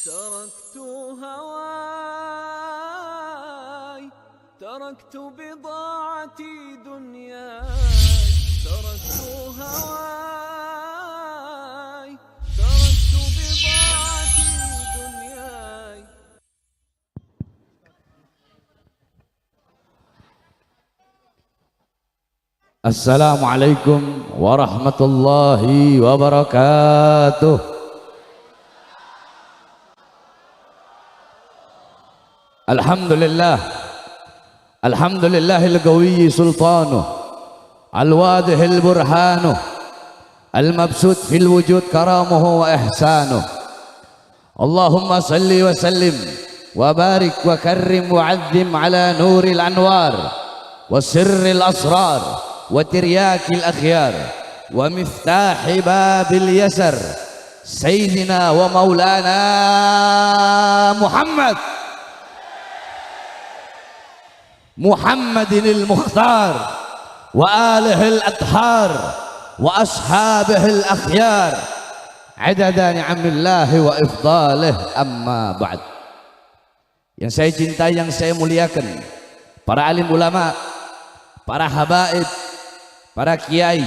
تركت هواي تركت بضاعتي دنياي تركت هواي تركت بضاعتي دنياي. Assalamualaikum warahmatullahi wabarakatuh. Alhamdulillahil qawiyyi sultanuh, al-wadihil burhanuh, al-mabsut fil wujud karamuhu wa ihsanuh. Allahumma salli wa sallim wa barik wa karrim wa azzim ala nuril anwar wa sirril asrar wa tiryakil akhyar wa miftahi babil yasar sayyidina wa maulana Muhammadinil Mukhtar wa alihil adhar wa ashabihil akhyar adada ni'amillahi wa ifdalih, amma ba'd. Yang saya cintai, yang saya muliakan, para alim ulama, para habaib, para kiai,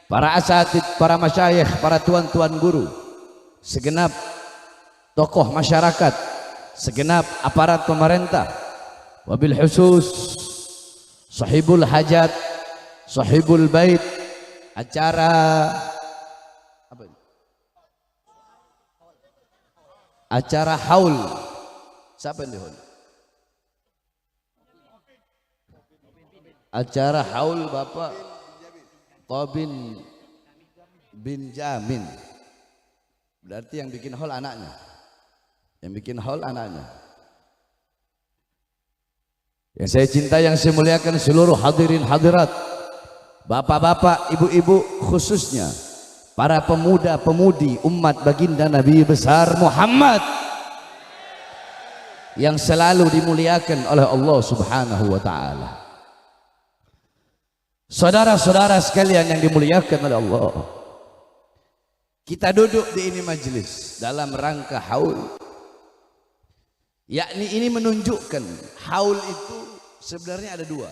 para asatid, para masyayikh, para tuan-tuan guru, segenap tokoh masyarakat, segenap aparat pemerintah, wabil khusus sahibul hajat, sahibul bait, acara apa ini? Acara haul. Siapa yang di haul? Acara haul Bapak Tobin bin Jamin. Berarti yang bikin haul anaknya. Yang bikin haul anaknya. Yang saya cinta, yang saya muliakan seluruh hadirin hadirat, bapak-bapak, ibu-ibu, khususnya para pemuda-pemudi umat baginda Nabi besar Muhammad yang selalu dimuliakan oleh Allah Subhanahu wa ta'ala. Saudara-saudara sekalian yang dimuliakan oleh Allah, kita duduk di ini majelis dalam rangka haul, yakni ini menunjukkan haul itu sebenarnya ada dua.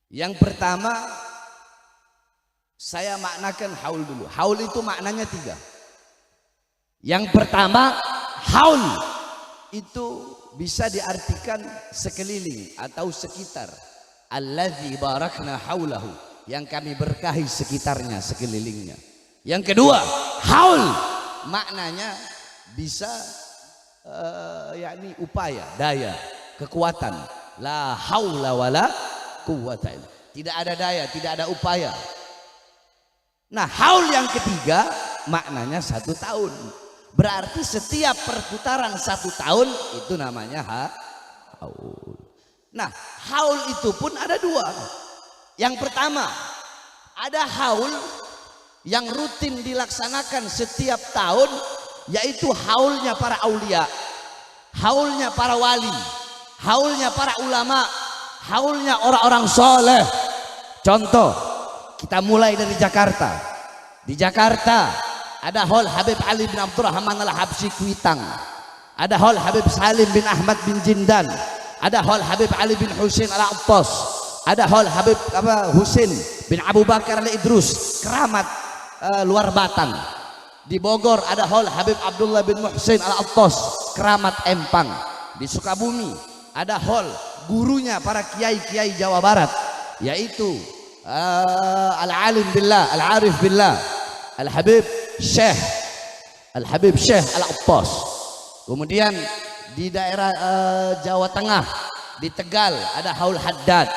Yang pertama, saya maknakan haul dulu. Haul itu maknanya tiga. Yang pertama, haul itu bisa diartikan sekeliling atau sekitar. Allazi barakna haulahu, yang kami berkahi sekitarnya, sekelilingnya. Yang kedua, haul maknanya bisa yakni upaya, daya, kekuatan. La haula wala quwwata illa. Tidak ada daya, tidak ada upaya. Nah, haul yang ketiga maknanya 1 tahun. Berarti setiap perputaran 1 tahun itu namanya haul. Nah, haul itu pun ada dua. Yang pertama, ada haul yang rutin dilaksanakan setiap tahun, yaitu haulnya para aulia, haulnya para wali, haulnya para ulama, haulnya orang-orang soleh. Contoh, kita mulai dari Jakarta. Di Jakarta ada haul Habib Ali bin Abdurrahman al-Habsyi Kuitang, ada haul Habib Salim bin Ahmad bin Jindan, ada haul Habib Ali bin Husain al-Attas, ada haul Habib Husain bin Abu Bakar al-Idrus Keramat Luar Batang. Di Bogor ada haul Habib Abdullah bin Muhsin al-Attas Keramat Empang. Di Sukabumi ada haul gurunya para kiai-kiai Jawa Barat, yaitu al-alim billah, al-arif billah, al-habib Syekh al-Attas. Kemudian di daerah Jawa Tengah, di Tegal ada haul Haddad.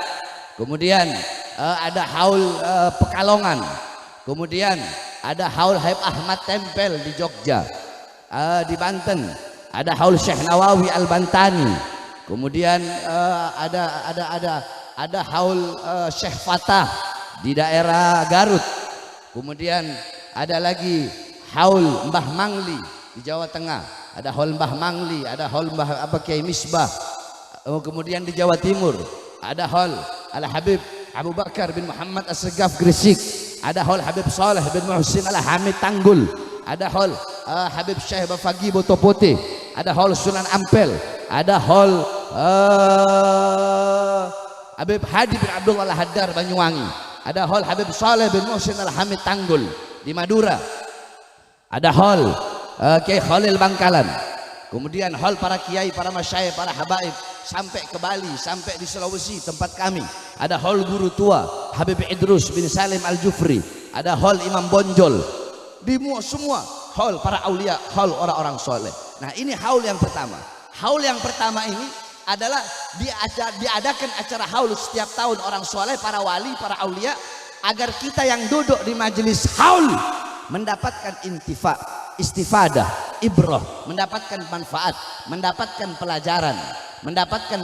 Kemudian ada haul Pekalongan. Kemudian ada haul Habib Ahmad Tempel di Jogja. Di Banten ada haul Syekh Nawawi Al-Bantani. Kemudian ada haul Syekh Fatah di daerah Garut. Kemudian ada lagi haul Mbah Mangli di Jawa Tengah. Ada haul Mbah Mangli, ada haul Mbah Kiai Misbah. Kemudian di Jawa Timur ada haul Al-Habib Abu Bakar bin Muhammad As-Segaf Gresik. Ada haul Habib Saleh bin Muhsin Al-Hamid Tanggul. ada hall Habib Syekh Bafagi Botopote, ada hall Sunan Ampel, ada hall Habib Hadi bin Abdullah Al-Haddar Banyuwangi, ada hall Habib Saleh bin Muhsin Al-Hamid Tanggul di Madura, ada hall Kiai Khalil Bangkalan, kemudian hall para kiai, para masyayikh, para habaib sampai ke Bali, sampai di Sulawesi tempat kami, ada hall guru tua Habib Idrus bin Salim Al-Jufri, ada hall Imam Bonjol, di semua hall para aulia, hall orang-orang soleh. Nah ini haul yang pertama. Haul yang pertama ini adalah diadakan acara haul setiap tahun orang soleh, para wali, para aulia, agar kita yang duduk di majelis haul mendapatkan istifadah, ibrah, mendapatkan manfaat, mendapatkan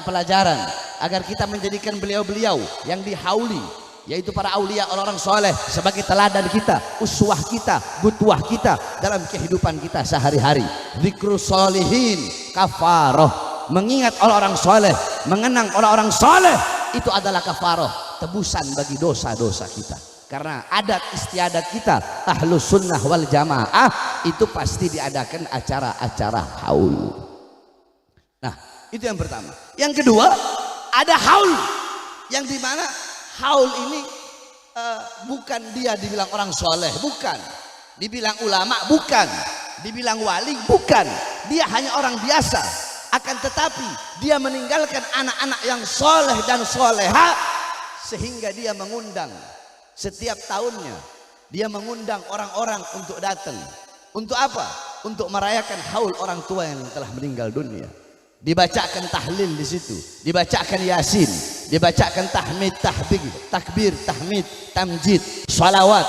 pelajaran, agar kita menjadikan beliau-beliau yang dihauli, yaitu para aulia, orang-orang soleh, sebagai teladan kita, uswah kita, butuah kita dalam kehidupan kita sehari-hari. Zikrus sholihin kafaroh, mengingat orang-orang soleh, mengenang orang-orang soleh, itu adalah kafaroh, tebusan bagi dosa-dosa kita. Karena adat istiadat kita Ahlus Sunnah wal Jamaah itu pasti diadakan acara-acara haul. Nah itu yang pertama. Yang kedua, ada haul yang dimana haul ini bukan dia dibilang orang soleh, bukan dibilang ulama, bukan dibilang wali, bukan, dia hanya orang biasa. Akan tetapi dia meninggalkan anak-anak yang soleh dan soleha, sehingga dia mengundang setiap tahunnya, dia mengundang orang-orang untuk datang. Untuk apa? Untuk merayakan haul orang tua yang telah meninggal dunia. Dibacakan tahlil di situ, dibacakan yasin, dibacakan tahmid, takbir, tahmid, tamjid, salawat,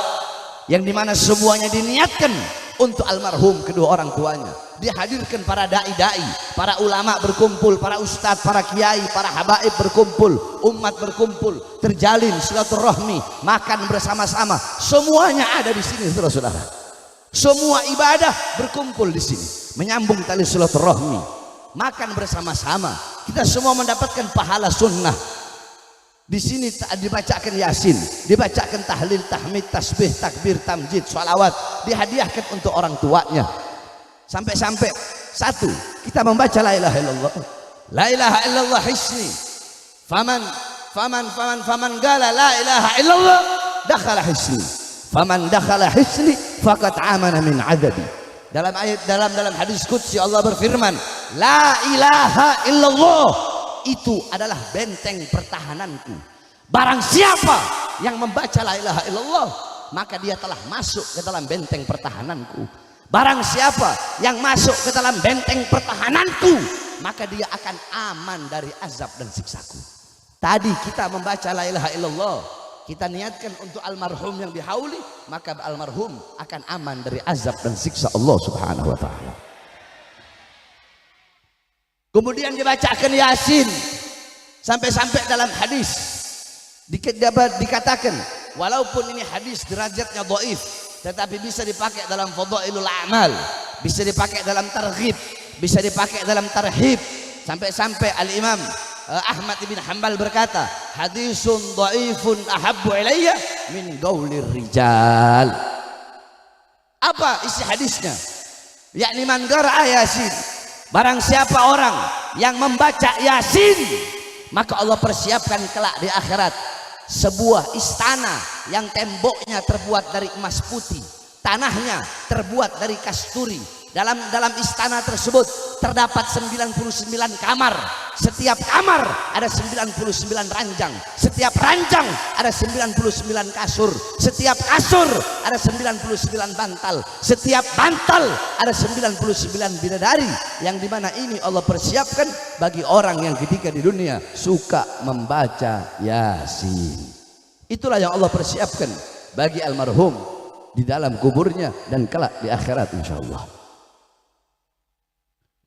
yang dimana semuanya diniatkan untuk almarhum kedua orang tuanya. Dihadirkan para dai-dai, para ulama berkumpul, para ustadz, para kiai, para habaib berkumpul, umat berkumpul, terjalin silaturahmi, makan bersama-sama, semuanya ada di sini, saudara-saudara. Semua ibadah berkumpul di sini, menyambung tali silaturahmi, makan bersama-sama. Kita semua mendapatkan pahala sunnah. Di sini dibacakan yasin, dibacakan tahlil, tahmid, tasbih, takbir, tamjid, salawat, dihadiahkan untuk orang tuanya. Sampai-sampai satu, kita membaca la ilaha illallah. La ilaha illallah hisni. Faman gala la ilaha illallah dakhala hisni. Faman dakhala hisni faqad amana min adabi. Dalam ayat dalam hadis qudsi Allah berfirman, la ilaha illallah itu adalah benteng pertahananku. Barang siapa yang membaca la ilaha illallah, maka dia telah masuk ke dalam benteng pertahananku. Barang siapa yang masuk ke dalam benteng pertahananku, maka dia akan aman dari azab dan siksaku. Tadi kita membaca la ilaha illallah, kita niatkan untuk almarhum yang dihauli, maka almarhum akan aman dari azab dan siksa Allah Subhanahu wa ta'ala. Kemudian dibacakan yasin, sampai-sampai dalam hadis dikatakan, walaupun ini hadis derajatnya dhaif, tetapi bisa dipakai dalam fadhailul a'mal, bisa dipakai dalam targhib, bisa dipakai dalam tarhib. Sampai-sampai Al-Imam Ahmad bin Hanbal berkata, hadisun dhaifun ahabbu ilayya min qaulir rijal. Apa isi hadisnya? Yakni man qara'a yasin, barang siapa orang yang membaca yasin, maka Allah persiapkan kelak di akhirat sebuah istana yang temboknya terbuat dari emas putih, tanahnya terbuat dari kasturi. Dalam istana tersebut terdapat 99 kamar. Setiap kamar ada 99 ranjang. Setiap ranjang ada 99 kasur. Setiap kasur ada 99 bantal. Setiap bantal ada 99 bidadari, yang dimana ini Allah persiapkan bagi orang yang ketika di dunia suka membaca yasin. Itulah yang Allah persiapkan bagi almarhum di dalam kuburnya dan kelak di akhirat insyaallah.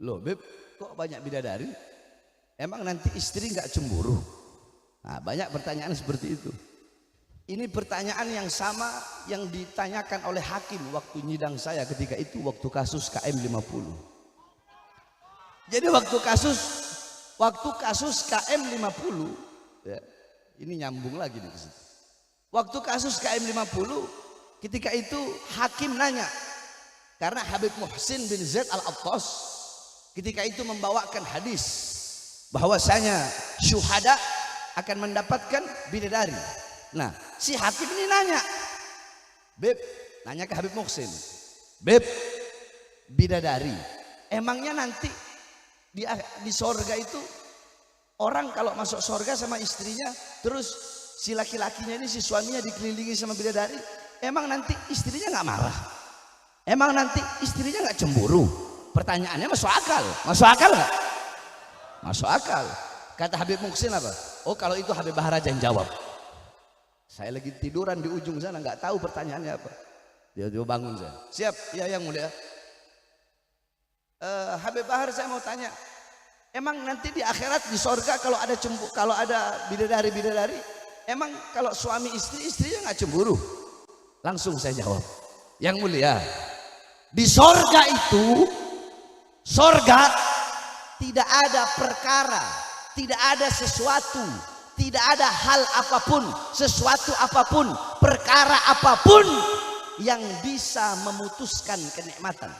Loh Beb, kok banyak bidadari? Emang nanti istri nggak cemburu? Nah, banyak pertanyaan seperti itu. Ini pertanyaan yang sama yang ditanyakan oleh hakim waktu nyidang saya ketika itu, waktu kasus KM50. Jadi waktu kasus KM50, ya, ini nyambung lagi nih. Waktu kasus KM50, ketika itu hakim nanya, Karena Habib Muhsin bin Zaid Al-Attas ketika itu membawakan hadis bahwasanya syuhada akan mendapatkan bidadari. Nah, si hakim ini nanya, Beb, nanya ke Habib Muhsin, Beb, bidadari, emangnya nanti di sorga itu orang kalau masuk sorga sama istrinya, terus si laki-lakinya ini, si suaminya dikelilingi sama bidadari, emang nanti istrinya nggak marah? Emang nanti istrinya nggak cemburu? Pertanyaannya masuk akal, masuk akal nggak? Masuk akal. Kata Habib Muhsin apa? Oh, kalau itu Habib Bahar aja yang jawab. Saya lagi tiduran di ujung sana, nggak tahu pertanyaannya apa. Dia bangun saya. Siap, ya yang mulia. Habib Bahar, saya mau tanya, emang nanti di akhirat di sorga kalau ada bidadari, emang kalau suami istrinya nggak cemburu? Langsung saya jawab, yang mulia, di sorga itu, sorga tidak ada perkara, tidak ada sesuatu, tidak ada hal apapun, sesuatu apapun, perkara apapun yang bisa memutuskan kenikmatan.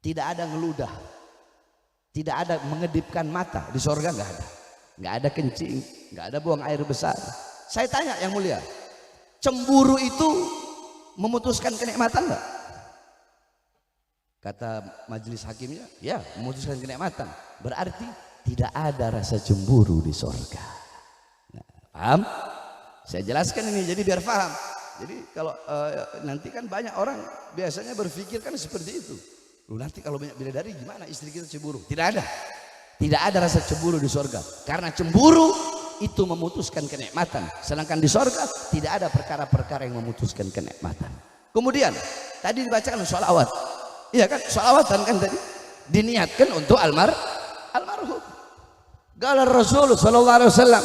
Tidak ada ngeludah, tidak ada mengedipkan mata. Di sorga nggak ada kencing, nggak ada buang air besar. Saya tanya yang mulia, cemburu itu memutuskan kenikmatan nggak? Kata majelis hakimnya, ya, memutuskan kenikmatan. Berarti tidak ada rasa cemburu di sorga. Nah, paham? Saya jelaskan ini jadi biar paham. Jadi kalau nanti kan banyak orang biasanya berpikir kan seperti itu. Loh, nanti kalau banyak bidadari gimana istri kita cemburu? Tidak ada. Tidak ada rasa cemburu di sorga. Karena cemburu itu memutuskan kenikmatan. Sedangkan di sorga tidak ada perkara-perkara yang memutuskan kenikmatan. Kemudian tadi dibacakan sholawat. Iya kan, sholawatan kan tadi diniatkan untuk almarhum. Qala Rasul sallallahu alaihi wasallam,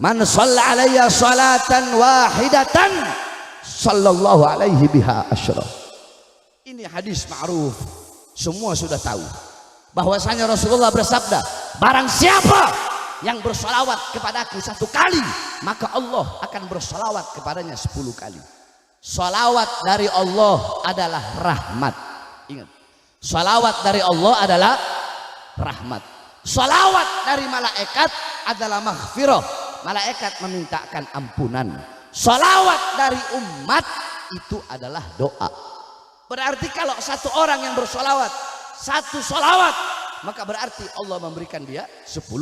man shalla alayya salatan wahidatan sallallahu alaihi biha asyra. Ini hadis ma'ruf, semua sudah tahu bahwasanya Rasulullah bersabda, barang siapa yang bersolawat kepadaku 1 kali, maka Allah akan bersolawat kepadanya 10 kali. Solawat dari Allah adalah rahmat. Ingat, solawat dari Allah adalah rahmat. Solawat dari malaikat adalah maghfirah. Malaikat memintakan ampunan. Solawat dari umat itu adalah doa. Berarti kalau satu orang yang bersolawat, 1 solawat, maka berarti Allah memberikan dia 10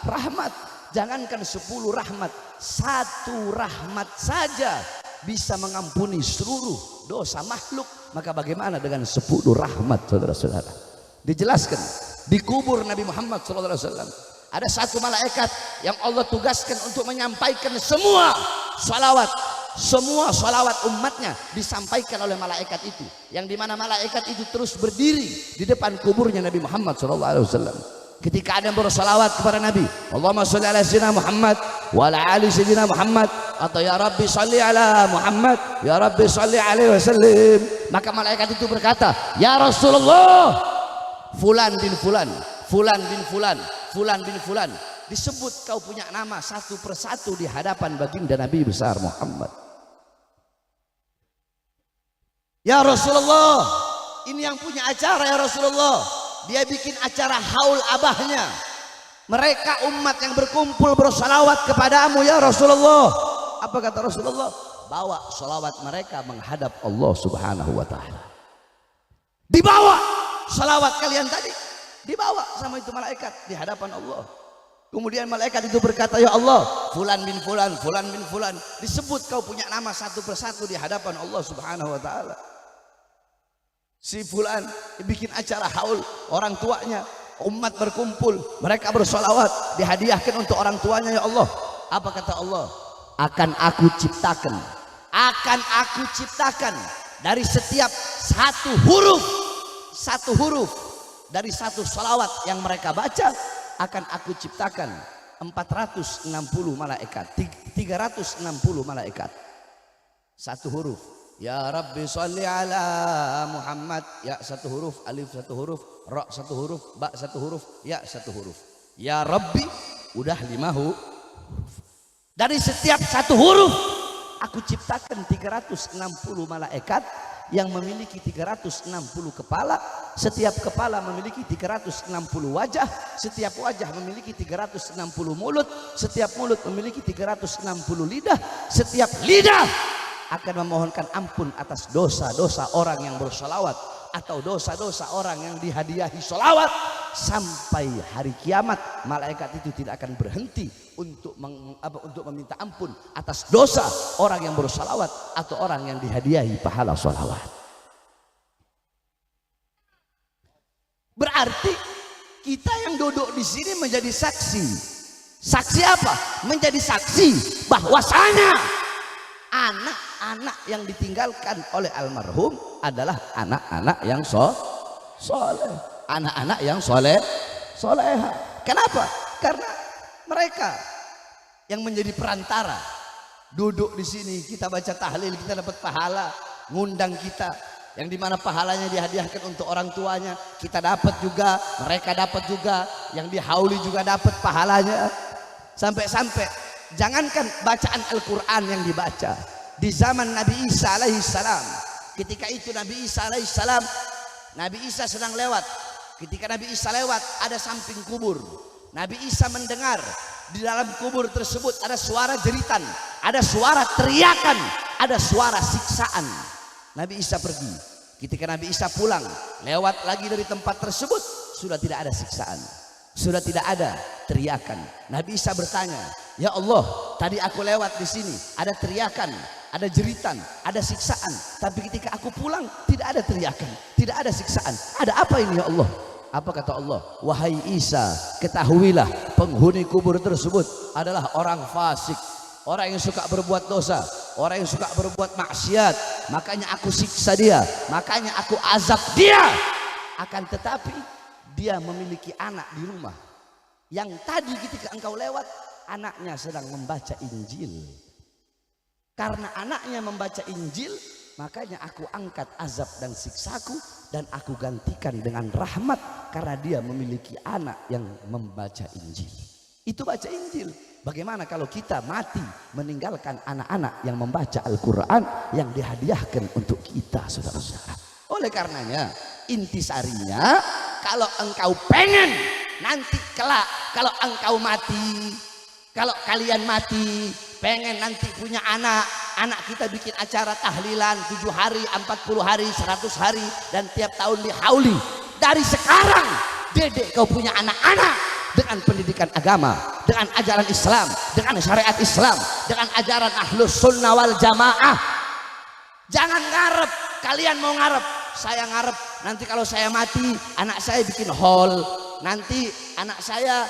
rahmat. Jangankan 10 rahmat, 1 rahmat saja bisa mengampuni seluruh dosa makhluk. Maka bagaimana dengan 10 rahmat, saudara-saudara? Dijelaskan di kubur Nabi Muhammad SAW ada 1 malaikat yang Allah tugaskan untuk menyampaikan semua salawat umatnya disampaikan oleh malaikat itu, yang dimana malaikat itu terus berdiri di depan kuburnya Nabi Muhammad SAW. Ketika ada yang bersalawat kepada Nabi, Allahumma sholli ala sayyidina Muhammad wa ala ali sayyidina Muhammad, atau ya Rabbi sholli ala Muhammad, ya Rabbi sholli alaihi wasallam, maka malaikat itu berkata, ya Rasulullah, fulan bin fulan, fulan bin fulan, fulan bin fulan, disebut kau punya nama satu persatu di hadapan baginda Nabi besar Muhammad. Ya Rasulullah, ini yang punya acara ya Rasulullah, dia bikin acara haul abahnya. Mereka umat yang berkumpul bersalawat kepadamu ya Rasulullah. Apa kata Rasulullah? Bawa salawat mereka menghadap Allah Subhanahu wa ta'ala. Dibawa salawat kalian tadi, dibawa sama itu malaikat di hadapan Allah. Kemudian malaikat itu berkata, ya Allah, fulan bin fulan, fulan bin fulan, disebut kau punya nama satu persatu di hadapan Allah Subhanahu wa ta'ala. Si fulan bikin acara haul, orang tuanya, umat berkumpul, mereka bersolawat, dihadiahkan untuk orang tuanya ya Allah. Apa kata Allah? Akan aku ciptakan dari setiap satu huruf dari satu salawat yang mereka baca, akan aku ciptakan 460 malaikat, 360 malaikat. Satu huruf, ya Rabbi sholli ala Muhammad, ya 1 huruf, alif 1 huruf, ra 1 huruf, ba 1 huruf, ya 1 huruf. Ya Rabbi udah 5 huruf. Dari setiap 1 huruf aku ciptakan 360 malaikat yang memiliki 360 kepala, setiap kepala memiliki 360 wajah, setiap wajah memiliki 360 mulut, setiap mulut memiliki 360 lidah, setiap lidah akan memohonkan ampun atas dosa-dosa orang yang bersolawat atau dosa-dosa orang yang dihadiahi solawat. Sampai hari kiamat malaikat itu tidak akan berhenti untuk meminta ampun atas dosa orang yang bersolawat atau orang yang dihadiahi pahala solawat. Berarti kita yang duduk di sini menjadi saksi. Saksi apa? Menjadi saksi bahwasanya anak-anak yang ditinggalkan oleh almarhum adalah anak-anak yang soleh. Anak-anak yang soleha. Kenapa? Karena mereka yang menjadi perantara. Duduk di sini kita baca tahlil, kita dapat pahala. Ngundang kita, yang dimana pahalanya dihadiahkan untuk orang tuanya, kita dapat juga, mereka dapat juga, yang dihauli juga dapat pahalanya. Sampai-sampai jangankan bacaan Al-Quran yang dibaca di zaman Nabi Isa alaihissalam. Ketika itu Nabi Isa alaihissalam, Nabi Isa sedang lewat. Ketika Nabi Isa lewat, ada samping kubur. Nabi Isa mendengar di dalam kubur tersebut ada suara jeritan, ada suara teriakan, ada suara siksaan. Nabi Isa pergi. Ketika Nabi Isa pulang, lewat lagi dari tempat tersebut, sudah tidak ada siksaan, sudah tidak ada teriakan. Nabi Isa bertanya, "Ya Allah, tadi aku lewat di sini, ada teriakan, ada jeritan, ada siksaan. Tapi ketika aku pulang, tidak ada teriakan, tidak ada siksaan. Ada apa ini ya Allah?" Apa kata Allah? "Wahai Isa, ketahuilah penghuni kubur tersebut adalah orang fasik, orang yang suka berbuat dosa, orang yang suka berbuat maksiat. Makanya aku siksa dia, makanya aku azab dia. Akan tetapi dia memiliki anak di rumah yang tadi ketika engkau lewat, anaknya sedang membaca Injil. Karena anaknya membaca Injil, makanya aku angkat azab dan siksaku dan aku gantikan dengan rahmat karena dia memiliki anak yang membaca Injil." Itu baca Injil. Bagaimana kalau kita mati meninggalkan anak-anak yang membaca Al-Quran yang dihadiahkan untuk kita, saudara-saudara. Oleh karenanya, intisarinya, kalau engkau pengen nanti kelak, kalau engkau mati, kalau kalian mati, pengen nanti punya anak, anak kita bikin acara tahlilan 7 hari, 40 hari, 100 hari, dan tiap tahun dihauli. Dari sekarang, dedek kau punya anak-anak dengan pendidikan agama, dengan ajaran Islam, dengan syariat Islam, dengan ajaran Ahlus Sunnah wal Jamaah. Jangan ngarep, kalian mau ngarep, saya ngarep nanti kalau saya mati, anak saya bikin hall. Nanti anak saya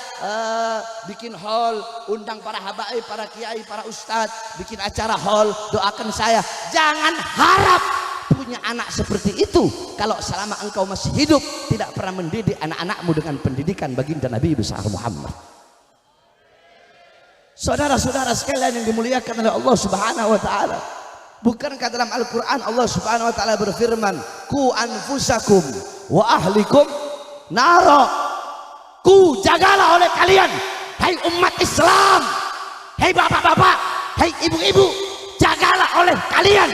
bikin hall, undang para habaib, para kiai, para ustadz, bikin acara hall, doakan saya. Jangan harap punya anak seperti itu kalau selama engkau masih hidup tidak pernah mendidik anak-anakmu dengan pendidikan baginda Nabi besar Muhammad. Saudara-saudara sekalian yang dimuliakan oleh Allah Subhanahu wa taala, bukankah dalam Al-Qur'an Allah Subhanahu wa taala berfirman, "Qu anfusakum wa ahlikum nara." Ku jagalah oleh kalian, hai umat Islam, hai bapak-bapak, hai ibu-ibu, jagalah oleh kalian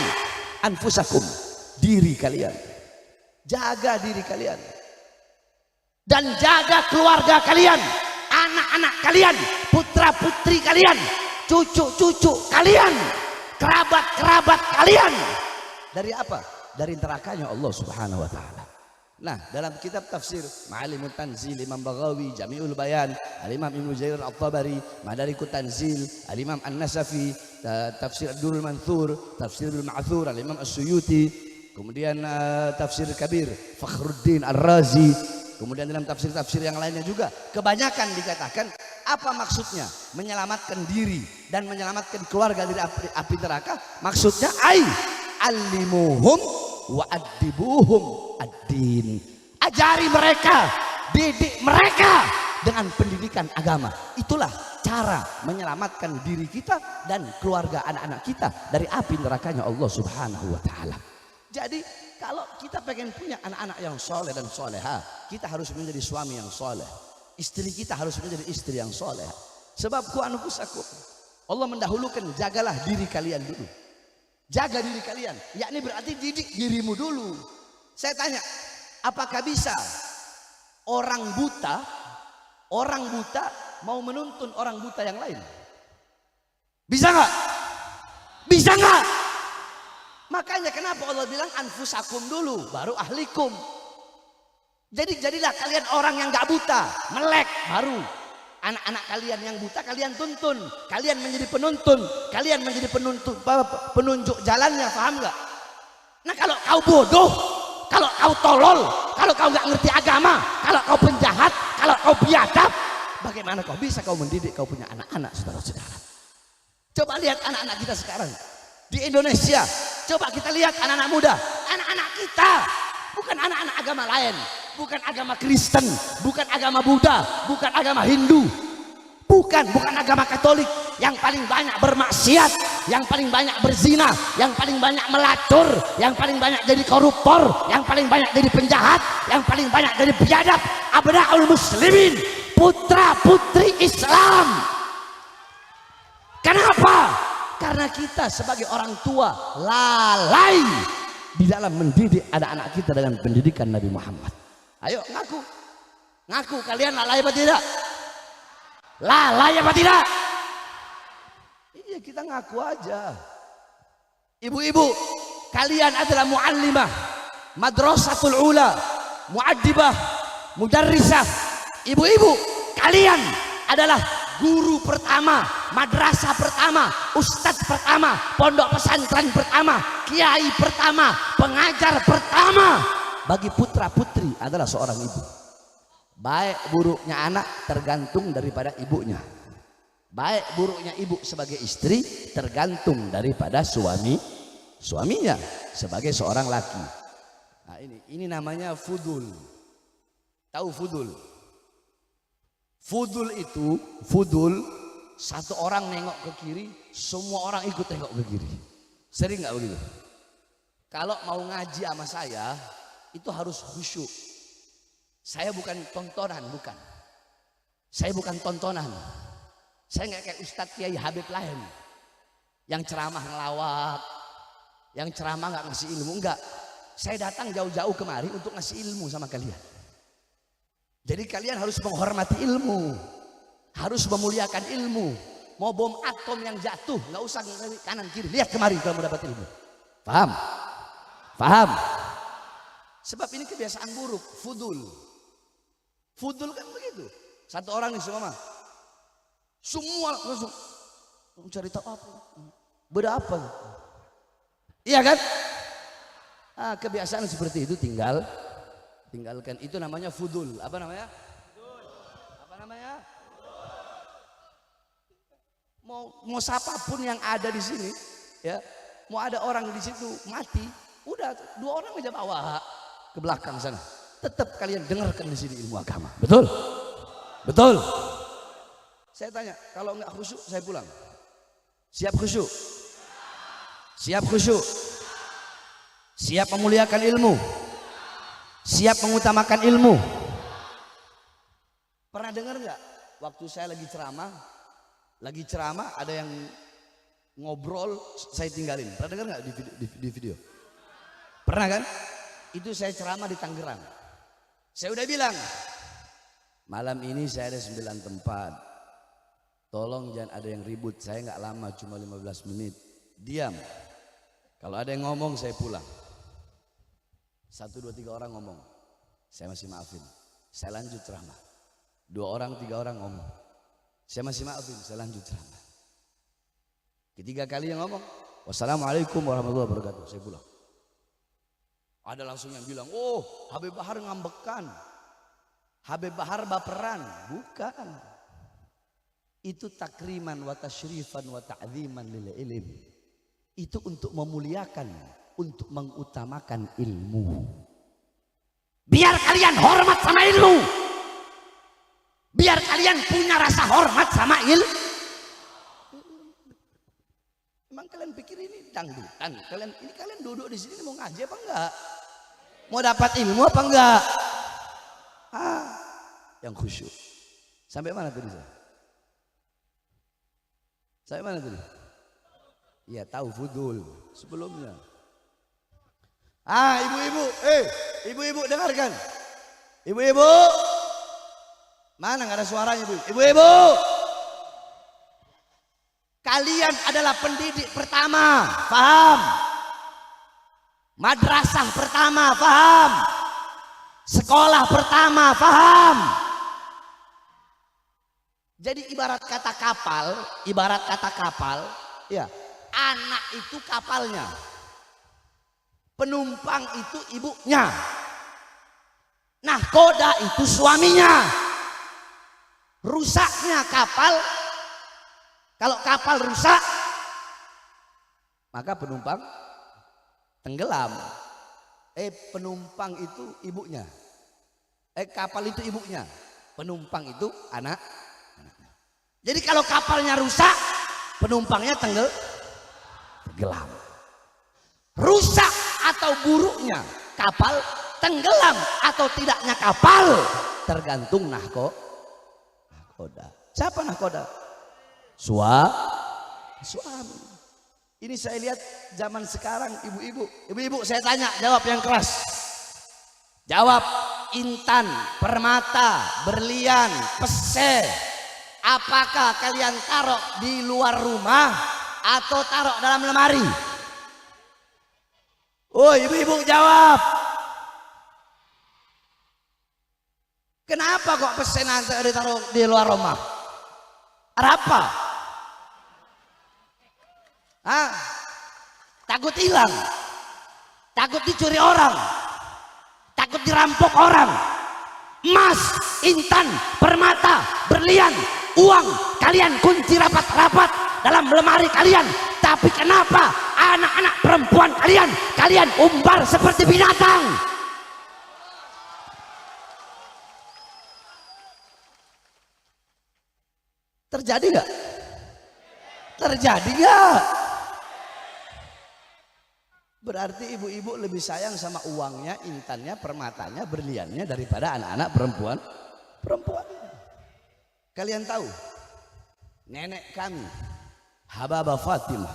anfusakum, diri kalian, jaga diri kalian, dan jaga keluarga kalian, anak-anak kalian, putra-putri kalian, cucu-cucu kalian, kerabat-kerabat kalian. Dari apa? Dari nerakanya Allah Subhanahu wa taala. Nah, dalam kitab tafsir Ma'alimut Tanzil Imam Baghawi, Jami'ul Bayan, Al-Imam Ibnu Jarir At-Tabari, Madarikut Tanzil, Al-Imam An-Nasafi, Tafsir Ad-Durrul Manthur, Tafsirul Ma'thur, Al-Imam As-Suyuti, kemudian Tafsir Kabir Fakhruddin Ar-Razi, kemudian dalam tafsir-tafsir yang lainnya juga kebanyakan dikatakan apa maksudnya menyelamatkan diri dan menyelamatkan keluarga dari api neraka. Maksudnya alimuhum wa adibuhum ad-din. Ajari mereka, didik mereka dengan pendidikan agama. Itulah cara menyelamatkan diri kita dan keluarga anak-anak kita dari api nerakanya Allah Subhanahu wa taala. Jadi kalau kita pengen punya anak-anak yang soleh dan soleha, kita harus menjadi suami yang soleh. Istri kita harus menjadi istri yang soleh. Sebab ku anfusakum, Allah mendahulukan jagalah diri kalian dulu. Jaga diri kalian, yakni berarti didik dirimu dulu. Saya tanya, apakah bisa orang buta mau menuntun orang buta yang lain? Bisa nggak? Bisa nggak? Makanya kenapa Allah bilang anfusakum dulu, baru ahlikum. Jadi jadilah kalian orang yang nggak buta, melek, baru anak-anak kalian yang buta kalian tuntun, kalian menjadi penuntun, kalian menjadi penunjuk jalannya, paham nggak? Nah kalau kau bodoh, kalau kau tolol, kalau kau nggak ngerti agama, kalau kau penjahat, kalau kau biadab, bagaimana kau bisa kau mendidik kau punya anak-anak, saudara-saudara? Coba lihat anak-anak kita sekarang di Indonesia, coba kita lihat anak-anak muda, anak-anak kita, bukan anak-anak agama lain, bukan agama Kristen, bukan agama Buddha, bukan agama Hindu, bukan agama Katolik. Yang paling banyak bermaksiat, yang paling banyak berzina, yang paling banyak melacur, yang paling banyak jadi koruptor, yang paling banyak jadi penjahat, yang paling banyak jadi biadab, abna'ul muslimin, putra putri Islam. Kenapa? Karena kita sebagai orang tua lalai di dalam mendidik anak-anak kita dengan pendidikan Nabi Muhammad. Ayo ngaku kalian lalai apa tidak? Lalai apa tidak? Iya, kita ngaku aja. Ibu-ibu, kalian adalah muallimah, madrasatul ula, muaddibah, mudarrisah. Ibu-ibu, kalian adalah guru pertama, madrasah pertama, ustadz pertama, pondok pesantren pertama, kiai pertama, pengajar pertama bagi putra putri adalah seorang ibu. Baik buruknya anak tergantung daripada ibunya, baik buruknya ibu sebagai istri tergantung daripada suaminya sebagai seorang laki. Nah, ini namanya fudul. Tahu fudul? Fudul satu orang nengok ke kiri, semua orang ikut tengok ke kiri. Sering nggak begitu? Kalau mau ngaji sama saya itu harus khusyuk. Saya bukan tontonan, bukan. Saya bukan tontonan. Saya nggak kayak Ustadz Kiai Habib lain yang ceramah ngelawak, yang ceramah nggak ngasih ilmu, enggak. Saya datang jauh-jauh kemari untuk ngasih ilmu sama kalian. Jadi kalian harus menghormati ilmu, harus memuliakan ilmu. Mau bom atom yang jatuh, nggak usah kanan kiri, lihat kemari kalau mau dapat ilmu. Paham? Paham? Sebab ini kebiasaan buruk, fudul. Fudul kan begitu. Satu orang nih semua langsung cari tahu apa, beda apa? Iya kan? Ah, kebiasaan seperti itu tinggalkan. Itu namanya fudul. Apa namanya? Apa namanya? Mau siapapun yang ada di sini, ya, mau ada orang di situ mati, udah 2 orang aja bawa ke belakang sana. Tetap kalian dengarkan di sini ilmu agama. Betul? Betul. Saya tanya, kalau nggak khusyuk saya pulang. Siap khusyuk? Siap khusyuk? Siap memuliakan ilmu? Siap mengutamakan ilmu? Pernah dengar nggak? Waktu saya lagi ceramah ada yang ngobrol, saya tinggalin. Pernah dengar nggak di video? Pernah kan? Itu saya ceramah di Tangerang. Saya udah bilang, malam ini saya ada 9 tempat. Tolong jangan ada yang ribut, saya nggak lama, cuma 15 menit. Diam. Kalau ada yang ngomong saya pulang. 1, 2, 3 orang ngomong, saya masih maafin, saya lanjut ceramah. 2 orang, 3 orang ngomong, saya masih maafin, saya lanjut ceramah. Ketiga kali yang ngomong, wassalamualaikum warahmatullahi wabarakatuh, saya pulang. Ada langsung yang bilang, oh Habib Bahar ngambekan, Habib Bahar baperan. Bukan. Itu takriman wa tasyrifan wa ta'ziman lil ilm. Itu untuk memuliakan, untuk mengutamakan ilmu. Biar kalian hormat sama ilmu. Biar kalian punya rasa hormat sama ilmu. Emang kalian pikir ini dangdutan? Kalian duduk di sini mau ngaji apa enggak? Mau dapat ilmu apa enggak? Yang khusyuk. Sampai mana tadi saya? Sampai mana tadi? Iya tahu Fudul sebelumnya. Ibu-ibu dengarkan. Ibu-ibu, mana nggak ada suaranya ibu? Ibu-ibu, kalian adalah pendidik pertama, paham? Madrasah pertama, paham? Sekolah pertama, paham? Jadi ibarat kata kapal, ya, anak itu kapalnya, penumpang itu ibunya, nahkoda itu suaminya. Rusaknya kapal, kalau kapal rusak, maka penumpang tenggelam. Penumpang itu ibunya, kapal itu ibunya, penumpang itu anaknya. Jadi kalau kapalnya rusak, penumpangnya tenggelam. Rusak atau buruknya kapal, tenggelam atau tidaknya kapal, tergantung nahkoda. Siapa nahkoda? Suami. Ini saya lihat zaman sekarang ibu-ibu saya tanya, jawab yang keras. Jawab. Intan, permata, berlian, pese, apakah kalian taruh di luar rumah atau taruh dalam lemari? Oh, ibu-ibu jawab. Kenapa kok pesen nanti ditaruh di luar rumah? Ada apa? Takut hilang, takut dicuri orang, takut dirampok orang. Emas, intan, permata, berlian, uang kalian kunci rapat-rapat dalam lemari kalian. Tapi kenapa anak-anak perempuan kalian umbar seperti binatang? Terjadi nggak? Terjadi nggak? Berarti ibu-ibu lebih sayang sama uangnya, intannya, permatanya, berliannya daripada anak-anak perempuan. Kalian tahu nenek kami Hababah Fatimah,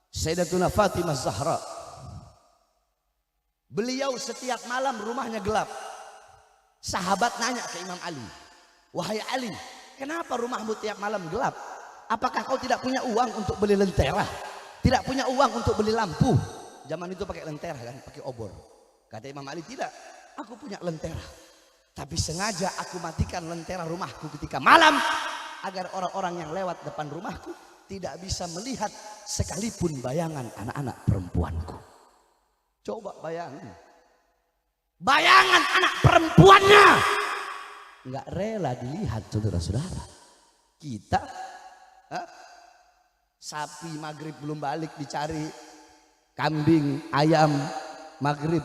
Sayyidatuna Fatimah Zahra, beliau setiap malam rumahnya gelap. Sahabat nanya ke Imam Ali, wahai Ali, kenapa rumahmu tiap malam gelap? Apakah kau tidak punya uang untuk beli lentera? Tidak punya uang untuk beli lampu? Zaman itu pakai lentera kan, pakai obor. Kata Imam Ali, tidak, aku punya lentera, tapi sengaja aku matikan lentera rumahku ketika malam agar orang-orang yang lewat depan rumahku tidak bisa melihat sekalipun bayangan anak-anak perempuanku. Coba bayangin, bayangan anak perempuannya nggak rela dilihat, saudara-saudara. Kita sapi maghrib belum balik dicari, kambing, ayam maghrib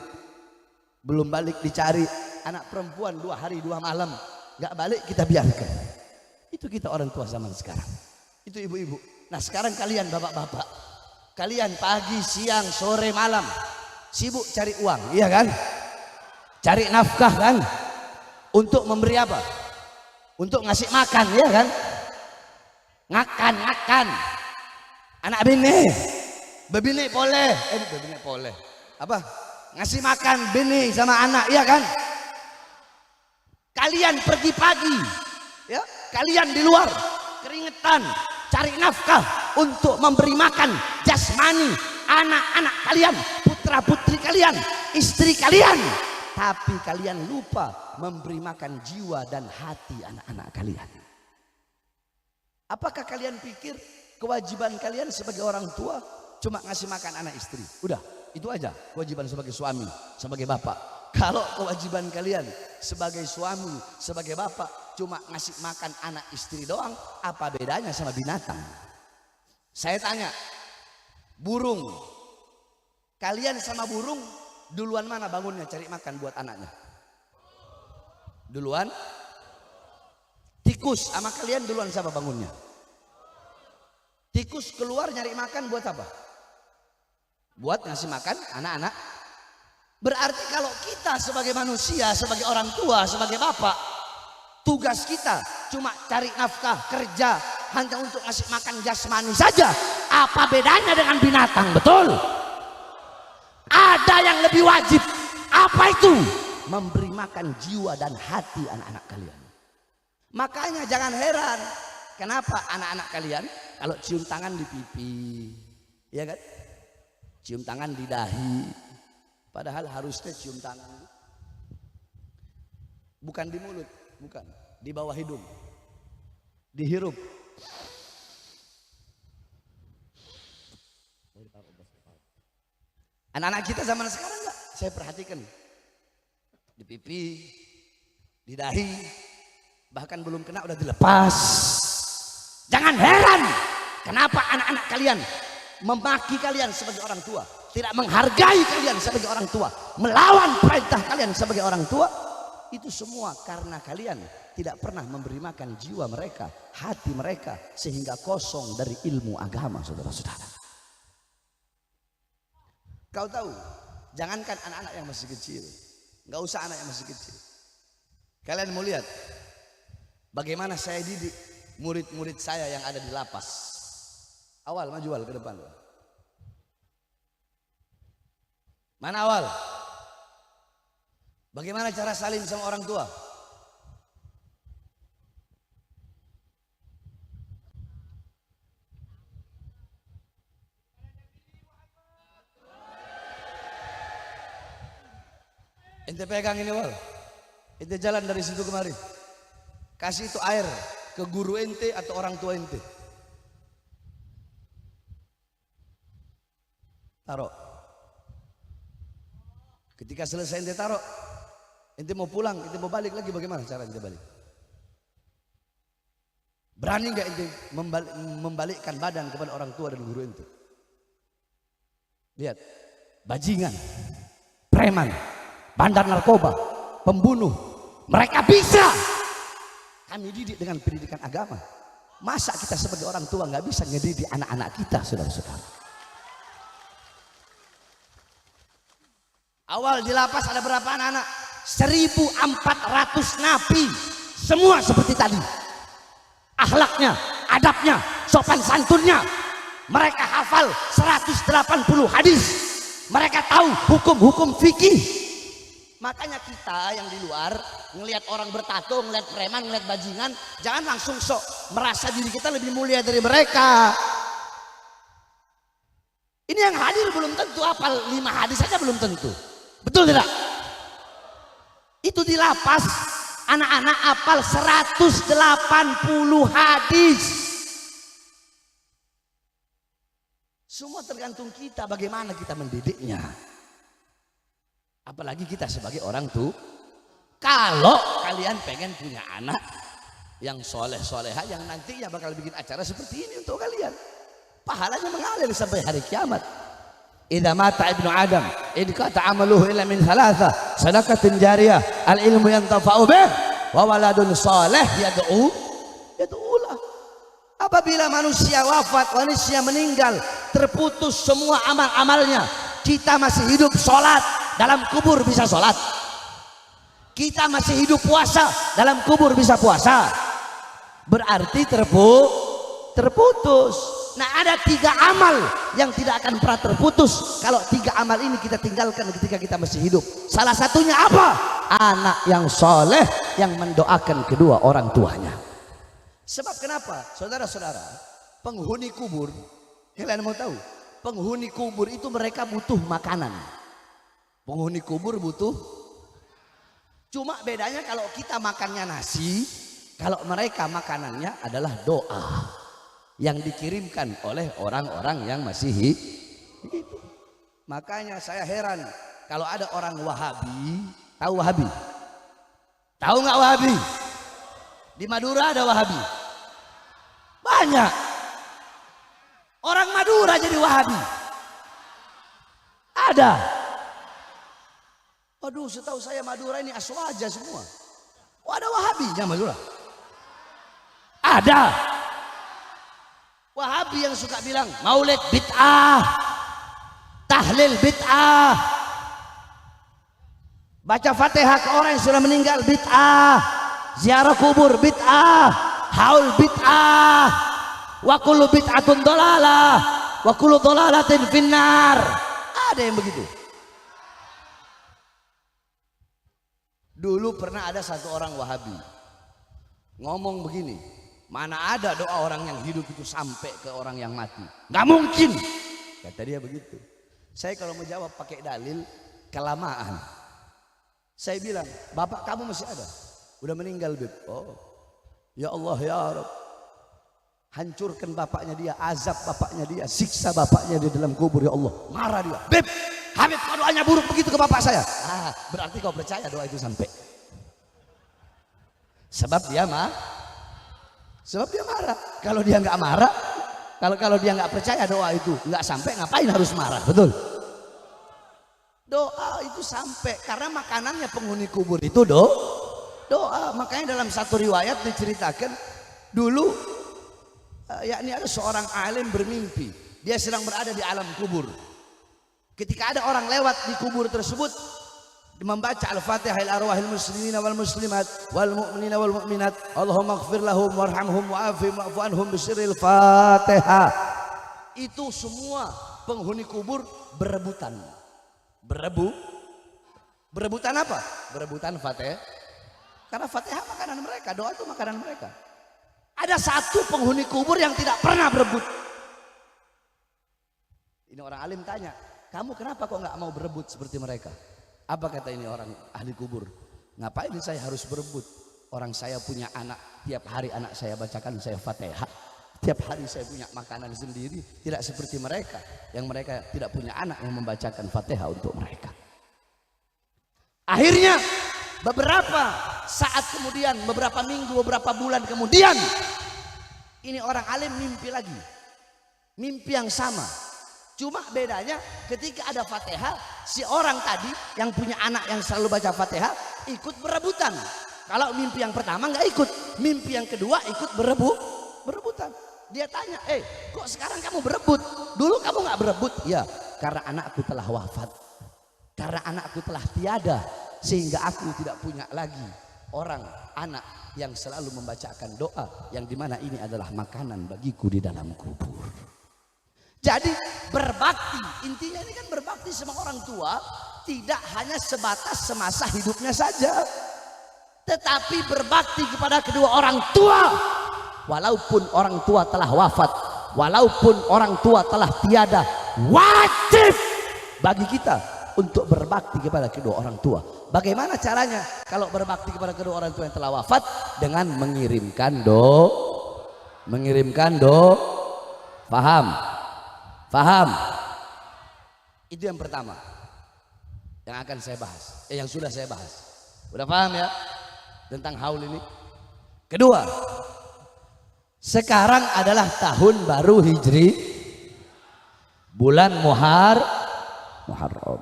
belum balik dicari, anak perempuan 2 hari 2 malam nggak balik kita biarkan. Itu kita orang tua zaman sekarang. Itu ibu-ibu. Nah sekarang kalian bapak-bapak, kalian pagi, siang, sore, malam sibuk cari uang, iya kan? Cari nafkah kan? Untuk memberi apa? Untuk ngasih makan, iya kan? Ngakan anak bini, bebini boleh, bebini boleh apa? Ngasih makan bini sama anak, iya kan? Kalian pergi pagi, ya, kalian di luar keringetan cari nafkah untuk memberi makan jasmani anak-anak kalian, putra putri kalian, istri kalian, tapi kalian lupa memberi makan jiwa dan hati anak-anak kalian. Apakah kalian pikir kewajiban kalian sebagai orang tua cuma ngasih makan anak istri? Udah, itu aja kewajiban sebagai suami, sebagai bapak. Kalau kewajiban kalian sebagai suami, sebagai bapak cuma ngasih makan anak istri doang, apa bedanya sama binatang? Saya tanya, burung, kalian sama burung duluan mana bangunnya cari makan buat anaknya? Duluan? Tikus sama kalian duluan siapa bangunnya? Tikus keluar nyari makan buat apa? Buat ngasih makan anak-anak. Berarti kalau kita sebagai manusia, sebagai orang tua, sebagai bapak, tugas kita cuma cari nafkah, kerja hanya untuk ngasih makan jasmani saja. Apa bedanya dengan binatang? Betul. Ada yang lebih wajib. Apa itu? Memberi makan jiwa dan hati anak-anak kalian. Makanya jangan heran kenapa anak-anak kalian kalau cium tangan di pipi, ya kan? Cium tangan di dahi. Padahal harusnya cium tangan bukan di mulut, bukan, di bawah hidung. Dihirup. Anak-anak kita zaman sekarang enggak, saya perhatikan di pipi, di dahi, bahkan belum kena udah dilepas. Jangan heran kenapa anak-anak kalian memaki kalian sebagai orang tua, tidak menghargai kalian sebagai orang tua, melawan perintah kalian sebagai orang tua. Itu semua karena kalian tidak pernah memberi makan jiwa mereka, hati mereka, sehingga kosong dari ilmu agama, saudara-saudara. Kau tahu, jangankan anak-anak yang masih kecil, nggak usah anak yang masih kecil. Kalian mau lihat bagaimana saya didik murid-murid saya yang ada di lapas. Awal, maju Awal ke depan. Mana Awal? Bagaimana cara salim sama orang tua? Ente pegang ini Wal, ente jalan dari situ kemari, kasih itu air ke guru ente atau orang tua ente, taruh. Ketika selesai ente taruh, ente mau pulang, ente mau balik lagi, bagaimana cara ente balik? Berani nggak ente membalikkan badan kepada orang tua dan guru ente? Lihat, bajingan, preman, bandar narkoba, pembunuh, mereka bisa kami didik dengan pendidikan agama. Masa kita sebagai orang tua nggak bisa ngedidik anak-anak kita, saudara-saudara? Awal di lapas ada berapa anak-anak? 1.400 napi, semua seperti tadi. Akhlaknya, adabnya, sopan santunnya, mereka hafal 180 hadis, mereka tahu hukum-hukum fikih. Makanya kita yang di luar ngelihat orang bertato, ngelihat preman, ngelihat bajingan, jangan langsung sok merasa diri kita lebih mulia dari mereka. Ini yang hadir belum tentu hafal 5 hadis saja, belum tentu. Betul tidak? Itu di lapas anak-anak hafal 180 hadis. Semua tergantung kita bagaimana kita mendidiknya. Apalagi kita sebagai orang tua. Kalau kalian pengen punya anak yang soleh-soleha, yang nantinya bakal bikin acara seperti ini untuk kalian, pahalanya mengalir sampai hari kiamat. Idza mata ibnu Adam idqata amaluhu illa min thalatha sadaqatin jariyah al ilmu yantafa'u bih wa waladun salih yad'ulah. Apabila manusia wafat, manusia meninggal, terputus semua amal-amalnya. Kita masih hidup sholat, dalam kubur bisa sholat. Kita masih hidup puasa, dalam kubur bisa puasa. Berarti terputus. Nah, ada 3 amal yang tidak akan pernah terputus kalau 3 amal ini kita tinggalkan ketika kita masih hidup. Salah satunya apa? Anak yang soleh yang mendoakan kedua orang tuanya. Sebab kenapa? Saudara-saudara, penghuni kubur, kalian mau tahu? Penghuni kubur itu mereka butuh makanan. Penghuni kubur butuh. Cuma bedanya kalau kita makannya nasi, kalau mereka makanannya adalah doa yang dikirimkan oleh orang-orang yang masih hidup. Makanya saya heran kalau ada orang Wahabi. Tahu Wahabi? Tahu nggak Wahabi? Di Madura ada Wahabi. Banyak. Orang Madura jadi Wahabi. Ada. Waduh, setahu saya Madura ini aswaja semua. Oh, ada Wahabinya Madura? Ada. Wahabi yang suka bilang maulid bid'ah, tahlil bid'ah, baca Fatihah ke orang yang sudah meninggal bid'ah, ziarah kubur bid'ah, haul bid'ah, wa kullu bid'atun dolalah, wa kullu dhalalatin finnar. Ada yang begitu. Dulu pernah ada satu orang Wahabi ngomong begini, mana ada doa orang yang hidup itu sampai ke orang yang mati, nggak mungkin, kata dia begitu. Saya kalau menjawab pakai dalil kelamaan. Saya bilang, bapak kamu masih ada? Udah meninggal, Beb. Oh, ya Allah ya Rabb, hancurkan bapaknya dia, azab bapaknya dia, siksa bapaknya di dalam kubur ya Allah. Marah dia, Beb, Habib kau doanya buruk begitu ke bapak saya. Berarti kau percaya doa itu sampai. Sebab dia marah. Kalau dia nggak marah, kalau dia nggak percaya doa itu nggak sampai, ngapain harus marah? Betul. Doa itu sampai karena makanannya penghuni kubur itu doa. Makanya dalam satu riwayat diceritakan dulu, yakni ada seorang alim bermimpi, dia sedang berada di alam kubur. Ketika ada orang lewat di kubur tersebut membaca Al-Fatihah ila arwahil muslimina wal muslimat wal mu'minina wal mu'minat Allahumma ighfir lahum warhamhum wa'afihim wa'fu anhum bisirril Fatihah. Itu semua penghuni kubur berebutan. Berebutan apa? Berebutan Fatihah. Karena Fatihah makanan mereka, doa itu makanan mereka. Ada satu penghuni kubur yang tidak pernah berebut. Ini orang alim tanya, kamu kenapa kok nggak mau berebut seperti mereka? Apa kata ini orang ahli kubur? Ngapain saya harus berebut? Orang saya punya anak, tiap hari anak saya bacakan saya Fatihah. Tiap hari saya punya makanan sendiri, tidak seperti mereka yang mereka tidak punya anak yang membacakan Fatihah untuk mereka. Akhirnya beberapa saat kemudian, beberapa minggu, beberapa bulan kemudian, ini orang alim mimpi lagi. Mimpi yang sama. Cuma bedanya ketika ada Fatihah, si orang tadi yang punya anak yang selalu baca Fatihah ikut berebutan. Kalau mimpi yang pertama nggak ikut, mimpi yang kedua ikut berebutan. Dia tanya, kok sekarang kamu berebut? Dulu kamu nggak berebut? Ya, karena anakku telah wafat, karena anakku telah tiada, sehingga aku tidak punya lagi orang anak yang selalu membacakan doa, yang dimana ini adalah makanan bagiku di dalam kubur. Jadi berbakti, intinya ini kan berbakti sama orang tua tidak hanya sebatas semasa hidupnya saja, tetapi berbakti kepada kedua orang tua walaupun orang tua telah wafat, walaupun orang tua telah tiada. Wajib bagi kita untuk berbakti kepada kedua orang tua. Bagaimana caranya kalau berbakti kepada kedua orang tua yang telah wafat? Dengan mengirimkan Paham? Itu yang pertama yang akan saya bahas, yang sudah saya bahas. Udah paham ya tentang haul ini? Kedua, sekarang adalah tahun baru Hijri, bulan Muharram.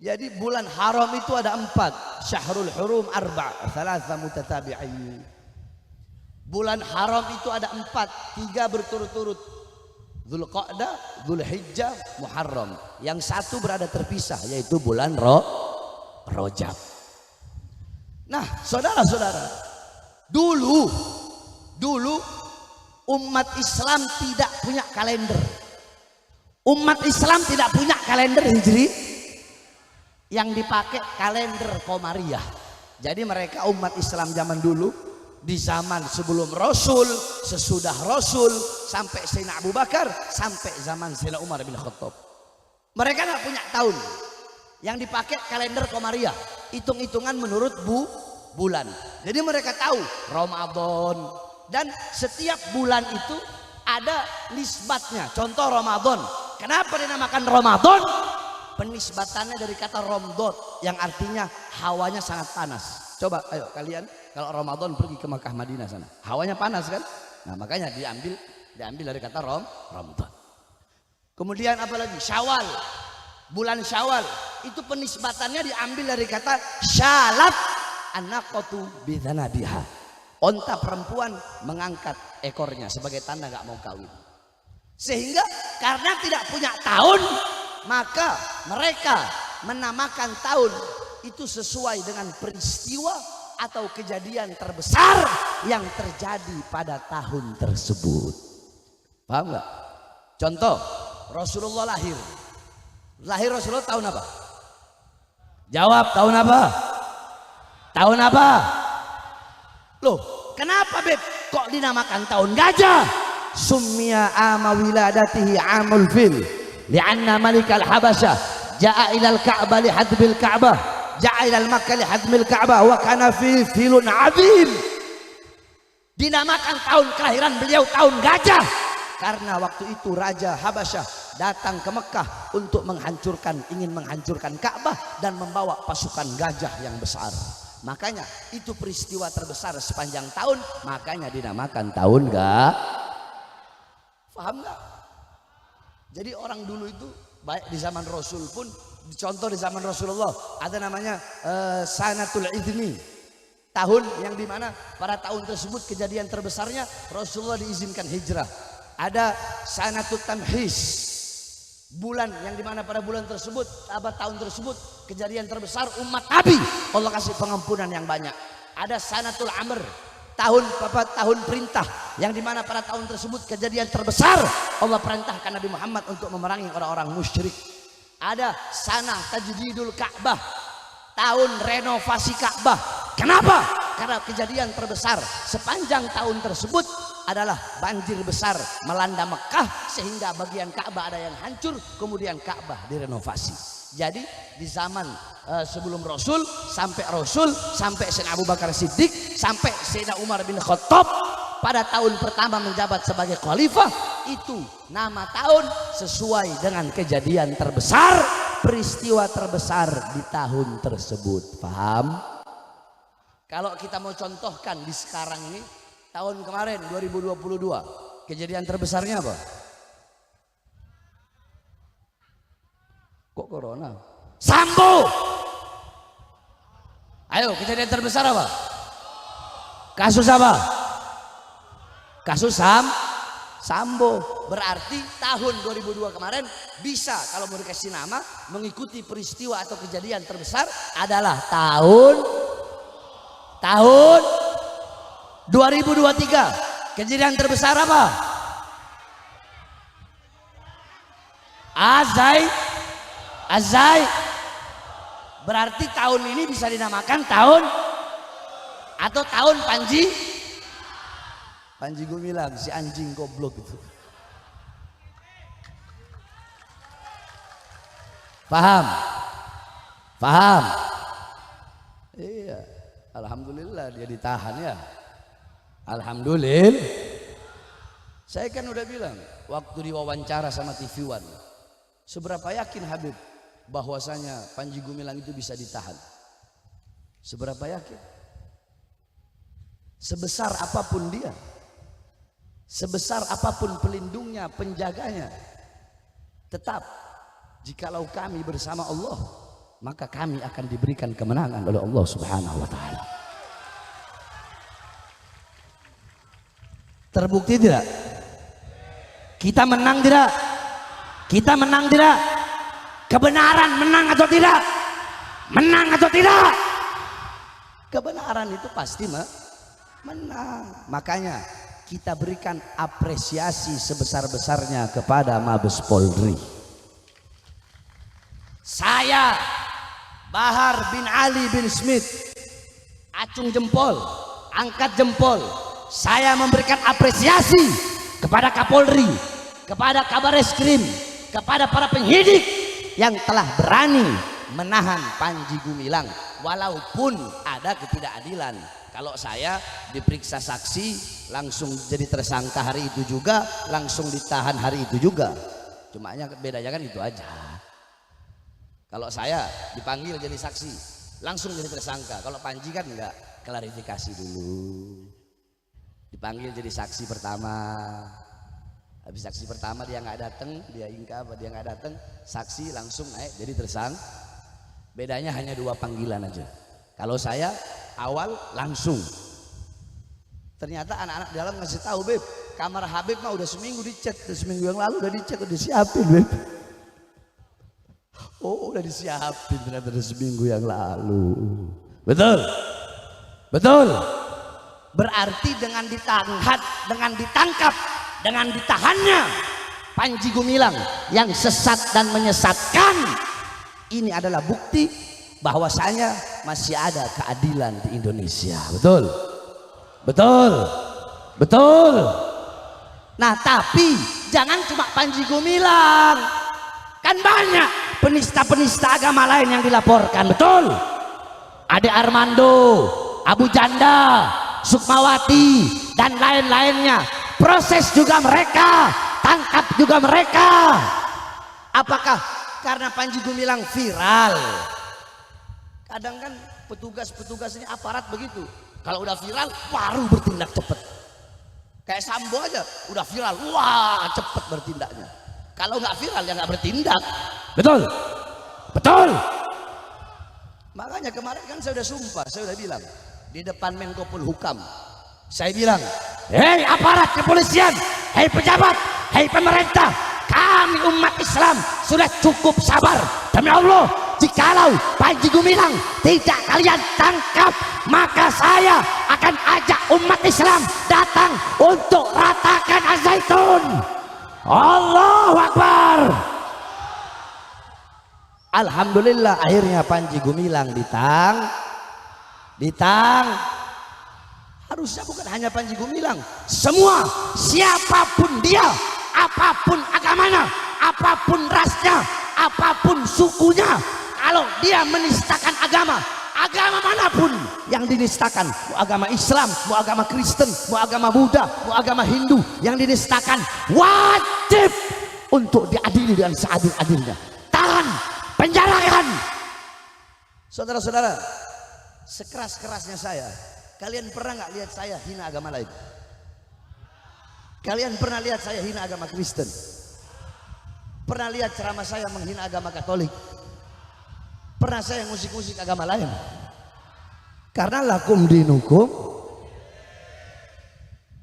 Jadi bulan haram itu ada 4, Syahrul Hurum 4, 3 mutatabi'in. Bulan haram itu ada 4, 3 berturut-turut. Dzulqa'dah, Dzulhijjah, Muharram. Yang satu berada terpisah, yaitu bulan Rajab. Nah, saudara-saudara, dulu umat Islam tidak punya kalender. Umat Islam tidak punya kalender Hijri, yang dipakai kalender Komariah. Jadi mereka umat Islam zaman dulu, di zaman sebelum Rasul, sesudah Rasul, sampai Sayyidina Abu Bakar, sampai zaman Sayyidina Umar bin Khattab, mereka nggak punya tahun. Yang dipakai kalender Komariah, hitung-hitungan menurut bulan. Jadi mereka tahu Ramadan, dan setiap bulan itu ada nisbatnya. Contoh Ramadan, kenapa dinamakan Ramadan? Penisbatannya dari kata Romdod yang artinya hawanya sangat panas. Coba ayo kalian kalau Ramadan pergi ke Makkah Madinah sana, hawanya panas kan? Nah makanya diambil dari kata Romdod. Kemudian apalagi Syawal, bulan Syawal itu penisbatannya diambil dari kata syalat anaqatu bidzanabiha. Onta perempuan mengangkat ekornya sebagai tanda nggak mau kawin. Sehingga karena tidak punya tahun, maka mereka menamakan tahun itu sesuai dengan peristiwa atau kejadian terbesar yang terjadi pada tahun tersebut. Paham nggak? Contoh, Rasulullah lahir. Lahir Rasulullah tahun apa? Jawab, tahun apa? Tahun apa? Loh, kenapa Beb? Kok dinamakan tahun gajah? Summiya ama wiladatihi amul fil. Li'anna malikal habasyah ja'a ilal ka'bah lihadbil ka'bah. Ja'a ilal makkah lihadmil ka'bah. Wa kana fi filun azim. Dinamakan tahun kelahiran beliau tahun gajah karena waktu itu Raja Habasyah datang ke Mekah untuk ingin menghancurkan Ka'bah dan membawa pasukan gajah yang besar. Makanya itu peristiwa terbesar sepanjang tahun, makanya dinamakan tahun paham nggak? Jadi orang dulu itu baik di zaman Rasul pun, contoh di zaman Rasulullah ada namanya Sanatul Idni. Tahun yang dimana pada tahun tersebut kejadian terbesarnya Rasulullah diizinkan hijrah. Ada Sanatut Tamhis, bulan yang dimana pada bulan tersebut, tahun tersebut kejadian terbesar umat Nabi, Allah kasih pengampunan yang banyak. Ada Sanatul Amr, tahun perintah yang dimana pada tahun tersebut kejadian terbesar Allah perintahkan Nabi Muhammad untuk memerangi orang-orang musyrik. Ada Sanah Tajdidul Ka'bah, tahun renovasi Ka'bah. Kenapa? Karena kejadian terbesar sepanjang tahun tersebut adalah banjir besar melanda Mekah sehingga bagian Ka'bah ada yang hancur, kemudian Ka'bah direnovasi. Jadi di zaman sebelum Rasul sampai Sayyidina Abu Bakar Siddiq sampai Sayyidina Umar bin Khattab pada tahun pertama menjabat sebagai khalifah, itu nama tahun sesuai dengan kejadian terbesar, peristiwa terbesar di tahun tersebut. Paham? Kalau kita mau contohkan di sekarang ini, tahun kemarin 2022, kejadian terbesarnya apa? Kok corona? Sambo. Ayo, kejadian terbesar apa? Kasus apa? Kasus Sambo. Berarti tahun 2002 kemarin bisa kalau mau dikasih nama mengikuti peristiwa atau kejadian terbesar adalah tahun 2023. Kejadian terbesar apa? Azai. Berarti tahun ini bisa dinamakan tahun atau tahun Panji Gumilang, si anjing goblok itu. Paham? Iya. Alhamdulillah dia ditahan ya. Alhamdulillah. Saya kan udah bilang waktu diwawancara sama TV One, seberapa yakin Habib bahwasanya Panji Gumilang itu bisa ditahan? Seberapa yakin? Sebesar apapun dia, sebesar apapun pelindungnya, penjaganya, tetap jikalau kami bersama Allah, maka kami akan diberikan kemenangan oleh Allah Subhanahu wa taala. Terbukti tidak? Kita menang tidak? Kita menang tidak? Kebenaran menang atau tidak? Menang atau tidak? Kebenaran itu pasti menang. Makanya kita berikan apresiasi sebesar-besarnya kepada Mabes Polri. Saya Bahar bin Ali bin Smith acung jempol, angkat jempol. Saya memberikan apresiasi kepada Kapolri, kepada Kabar Eskrim, kepada para penyidik yang telah berani menahan Panji Gumilang walaupun ada ketidakadilan. Kalau saya diperiksa saksi langsung jadi tersangka hari itu juga, langsung ditahan hari itu juga. Cuma bedanya kan itu aja. Kalau saya dipanggil jadi saksi langsung jadi tersangka. Kalau Panji kan enggak, klarifikasi dulu. Dipanggil jadi saksi pertama. Habis saksi pertama dia nggak datang, dia ingkar, dia nggak datang, saksi langsung naik jadi tersangka. Bedanya hanya 2 panggilan aja. Kalau saya awal langsung. Ternyata anak-anak dalam ngasih tahu, Beb, kamar Habib mah udah seminggu dicek, seminggu yang lalu udah dicek, udah disiapin, Beb. Oh, udah disiapin ternyata udah seminggu yang lalu. Betul? Betul? Berarti dengan ditangkap, dengan ditahannya Panji Gumilang yang sesat dan menyesatkan. Ini adalah bukti bahwasanya masih ada keadilan di Indonesia. Betul? Betul? Betul? Nah, tapi jangan cuma Panji Gumilang, kan banyak penista-penista agama lain yang dilaporkan. Betul? Ade Armando, Abu Janda, Sukmawati, dan lain-lainnya. Proses juga mereka, tangkap juga mereka. Apakah karena Panji Gumilang viral? Kadang kan petugas-petugas ini aparat begitu, kalau udah viral baru bertindak cepat. Kayak Sambo aja udah viral, wah cepet bertindaknya. Kalau nggak viral ya nggak bertindak. Betul? Betul? Makanya kemarin kan saya udah sumpah, saya udah bilang di depan Menko Polhukam, saya bilang, hei aparat kepolisian, hei pejabat, hei pemerintah, kami umat Islam sudah cukup sabar. Demi Allah, jikalau Panji Gumilang tidak kalian tangkap, maka saya akan ajak umat Islam datang untuk ratakan Az-Zaitun. Allahu Akbar. Alhamdulillah akhirnya Panji Gumilang ditang. Harusnya bukan hanya Panji Gumilang, semua, siapapun dia, apapun agamanya, apapun rasnya, apapun sukunya, kalau dia menistakan agama manapun yang dinistakan, mau agama Islam, mau agama Kristen, mau agama Buddha, mau agama Hindu, yang dinistakan wajib untuk diadili dengan seadil-adilnya. Tahan, penjarakan. Saudara-saudara, sekeras-kerasnya saya, kalian pernah nggak lihat saya hina agama lain? Kalian pernah lihat saya hina agama Kristen? Pernah lihat ceramah saya menghina agama Katolik? Pernah saya musik-musik agama lain? Karena lakum dinukum.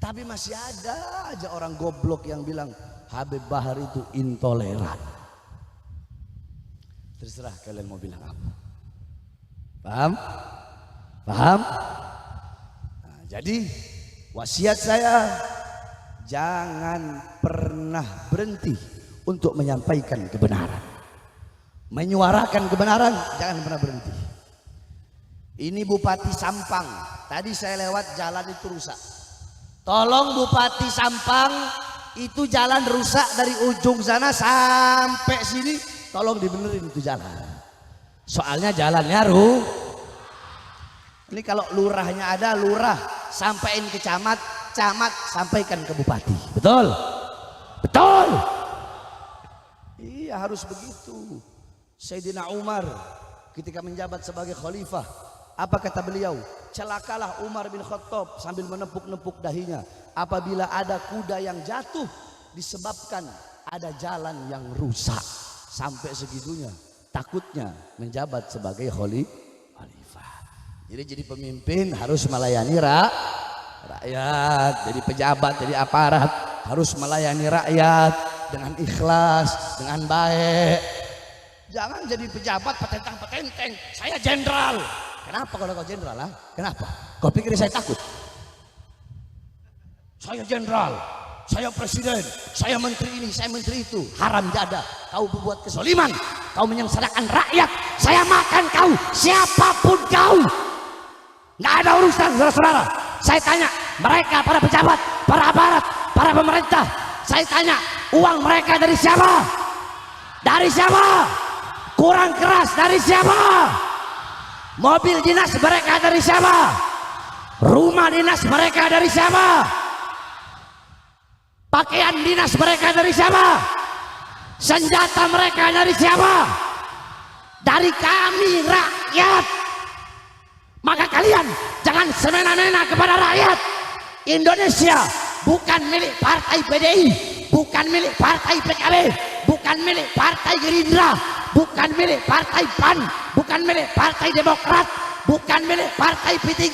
Tapi masih ada aja orang goblok yang bilang Habib Bahar itu intoleran. Terserah kalian mau bilang apa. Paham? Paham? Nah, jadi wasiat saya, jangan pernah berhenti untuk menyampaikan kebenaran. Menyuarakan kebenaran, jangan pernah berhenti. Ini Bupati Sampang, tadi saya lewat jalan itu rusak. Tolong Bupati Sampang, itu jalan rusak dari ujung sana sampai sini, tolong dibenerin itu jalan. Soalnya jalannya ini kalau lurahnya ada, lurah sampaikan ke camat, camat sampaikan ke bupati. Betul? Betul? Iya, harus begitu. Sayyidina Umar ketika menjabat sebagai khalifah, apa kata beliau? Celakalah Umar bin Khattab sambil menepuk-nepuk dahinya apabila ada kuda yang jatuh disebabkan ada jalan yang rusak. Sampai segitunya takutnya menjabat sebagai khalifah. Jadi pemimpin harus melayani rakyat, jadi pejabat, jadi aparat harus melayani rakyat dengan ikhlas, dengan baik. Jangan jadi pejabat petentang-petenteng, saya jenderal. Kenapa kalau kau jenderal? Kenapa? Kau pikir saya takut? Saya jenderal, saya presiden, saya menteri ini, saya menteri itu. Haram jada, kau berbuat kezaliman, kau menyengsarakan rakyat, saya makan kau, siapapun kau. Nggak ada urusan, saudara-saudara. Saya tanya mereka, para pejabat, para aparat, para pemerintah, saya tanya, uang mereka dari siapa? Dari siapa? Kurang keras dari siapa? Mobil dinas mereka dari siapa? Rumah dinas mereka dari siapa? Pakaian dinas mereka dari siapa? Senjata mereka dari siapa? Dari kami rakyat. Maka kalian jangan semena-mena kepada rakyat. Indonesia bukan milik partai PDI, bukan milik partai PKB, bukan milik partai Gerindra, bukan milik partai PAN, bukan milik partai Demokrat, bukan milik partai P3,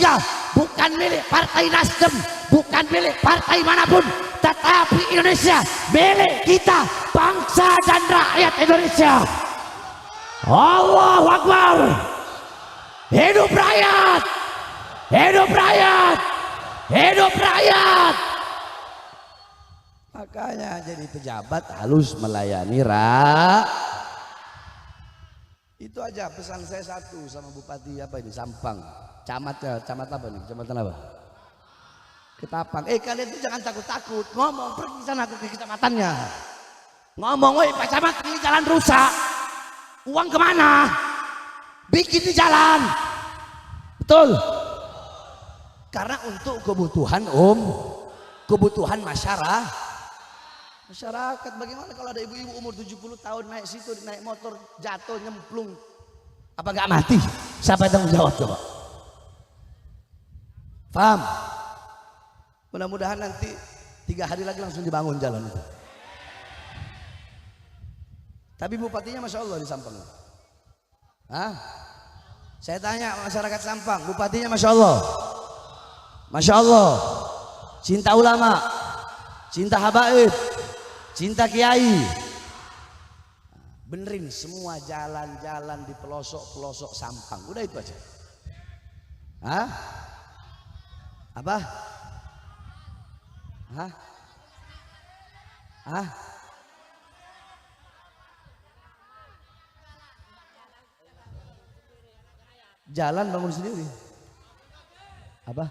bukan milik partai Nasdem, bukan milik partai manapun, tetapi Indonesia milik kita, bangsa dan rakyat Indonesia. Allahu Akbar. Hidup rakyat, hidup rakyat, hidup rakyat. Makanya jadi pejabat harus melayani Itu aja pesan saya satu sama Bupati apa ini Sampang. Camat apa nih? Kecamatan apa? Ketapang. Kalian tuh jangan takut-takut. Ngomong pergi sana ke kecamatannya. Ngomong, woi Pak Camat ini jalan rusak. Uang kemana? Bikin di jalan. Betul. Karena untuk kebutuhan kebutuhan masyarakat. Bagaimana kalau ada ibu-ibu umur 70 tahun naik situ, naik motor jatuh nyemplung, apa nggak mati? Siapa yang tanggung jawab coba? Paham? Mudah-mudahan nanti 3 hari lagi langsung dibangun jalan itu. Tapi bupatinya masya Allah di Sampang. Hah? Saya tanya masyarakat Sampang, bupatinya masya Allah. Masya Allah, cinta ulama, cinta habaib, cinta kiai. Benerin semua jalan-jalan di pelosok-pelosok Sampang. Udah itu aja. Hah? Apa? Hah? Hah? Jalan bangun sendiri. Apa?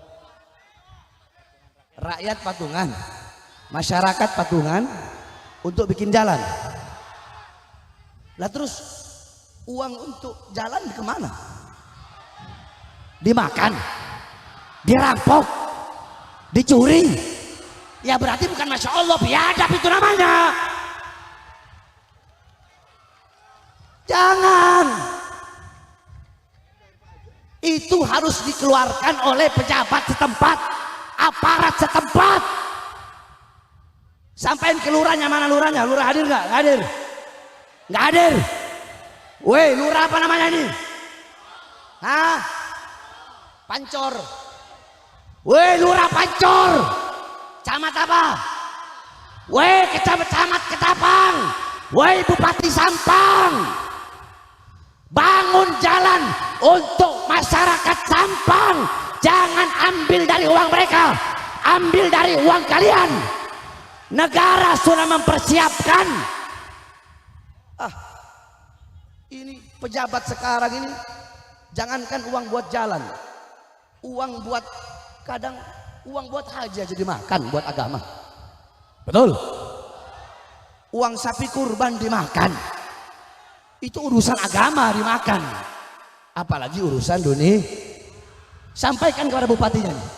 Rakyat patungan, masyarakat patungan untuk bikin jalan. Lah terus uang untuk jalan kemana? Dimakan, dirampok, dicuri. Ya berarti bukan masya Allah, biadab itu namanya. Jangan. Itu harus dikeluarkan oleh pejabat setempat, aparat setempat. Sampaikan ke lurahnya, mana lurahnya? Lurah hadir nggak? Hadir? Nggak hadir? Woi, lurah apa namanya ini? Hah? Pancor. Woi, lurah Pancor. Camat apa? Woi, camat Ketapang. Woi, Bupati Sampang. Bangun jalan untuk masyarakat Sampang. Jangan ambil dari uang mereka, ambil dari uang kalian. Negara sudah mempersiapkan. Ini pejabat sekarang ini, jangankan uang buat jalan, uang buat uang buat haji aja dimakan buat agama. Betul? Uang sapi kurban dimakan. Itu urusan agama dimakan. Apalagi urusan dunia. Sampaikan kepada bupatinya nih,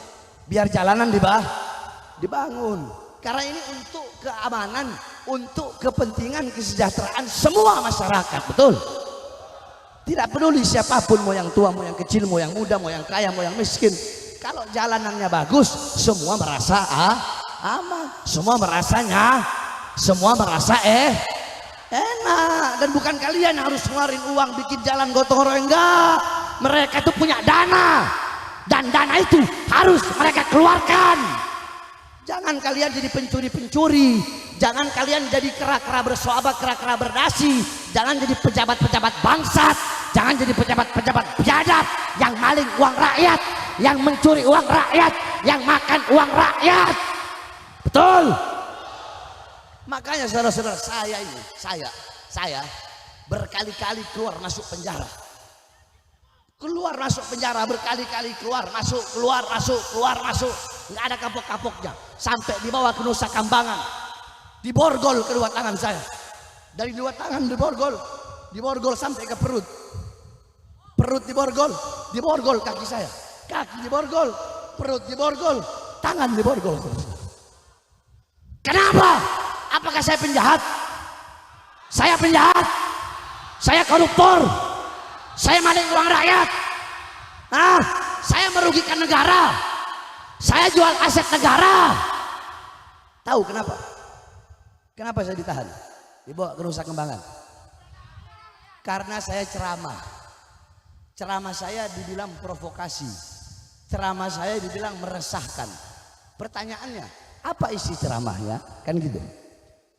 biar jalanan dibangun. Karena ini untuk keamanan, untuk kepentingan kesejahteraan semua masyarakat, betul? Tidak peduli siapapun, mau yang tua, mau yang kecil, mau yang muda, mau yang kaya, mau yang miskin. Kalau jalanannya bagus, semua merasa aman, semua merasa enak. Dan bukan kalian yang harus ngeluarin uang bikin jalan gotong royong, enggak. Mereka itu punya dana. Dan dana itu harus mereka keluarkan. Jangan kalian jadi pencuri-pencuri. Jangan kalian jadi kera-kera bersoabak, kera-kera berdasi. Jangan jadi pejabat-pejabat bangsat. Jangan jadi pejabat-pejabat biadab yang maling uang rakyat, yang mencuri uang rakyat, yang makan uang rakyat. Betul? Makanya saudara-saudara, saya berkali-kali keluar masuk penjara. Keluar masuk penjara berkali-kali, keluar masuk, keluar masuk, keluar masuk, nggak ada kapok-kapoknya. Sampai dibawa ke Nusa Kambangan, diborgol kedua tangan saya, dari dua tangan diborgol sampai ke perut diborgol kaki saya, kaki diborgol, perut diborgol, tangan diborgol. Kenapa? Apakah saya penjahat? Saya penjahat? Saya koruptor? Saya maling uang rakyat? Saya merugikan negara? Saya jual aset negara? Tahu kenapa? Kenapa saya ditahan? Dibawa ke Nusa Kambangan? Karena saya ceramah. Ceramah saya dibilang provokasi. Ceramah saya dibilang meresahkan. Pertanyaannya, apa isi ceramahnya? Kan gitu.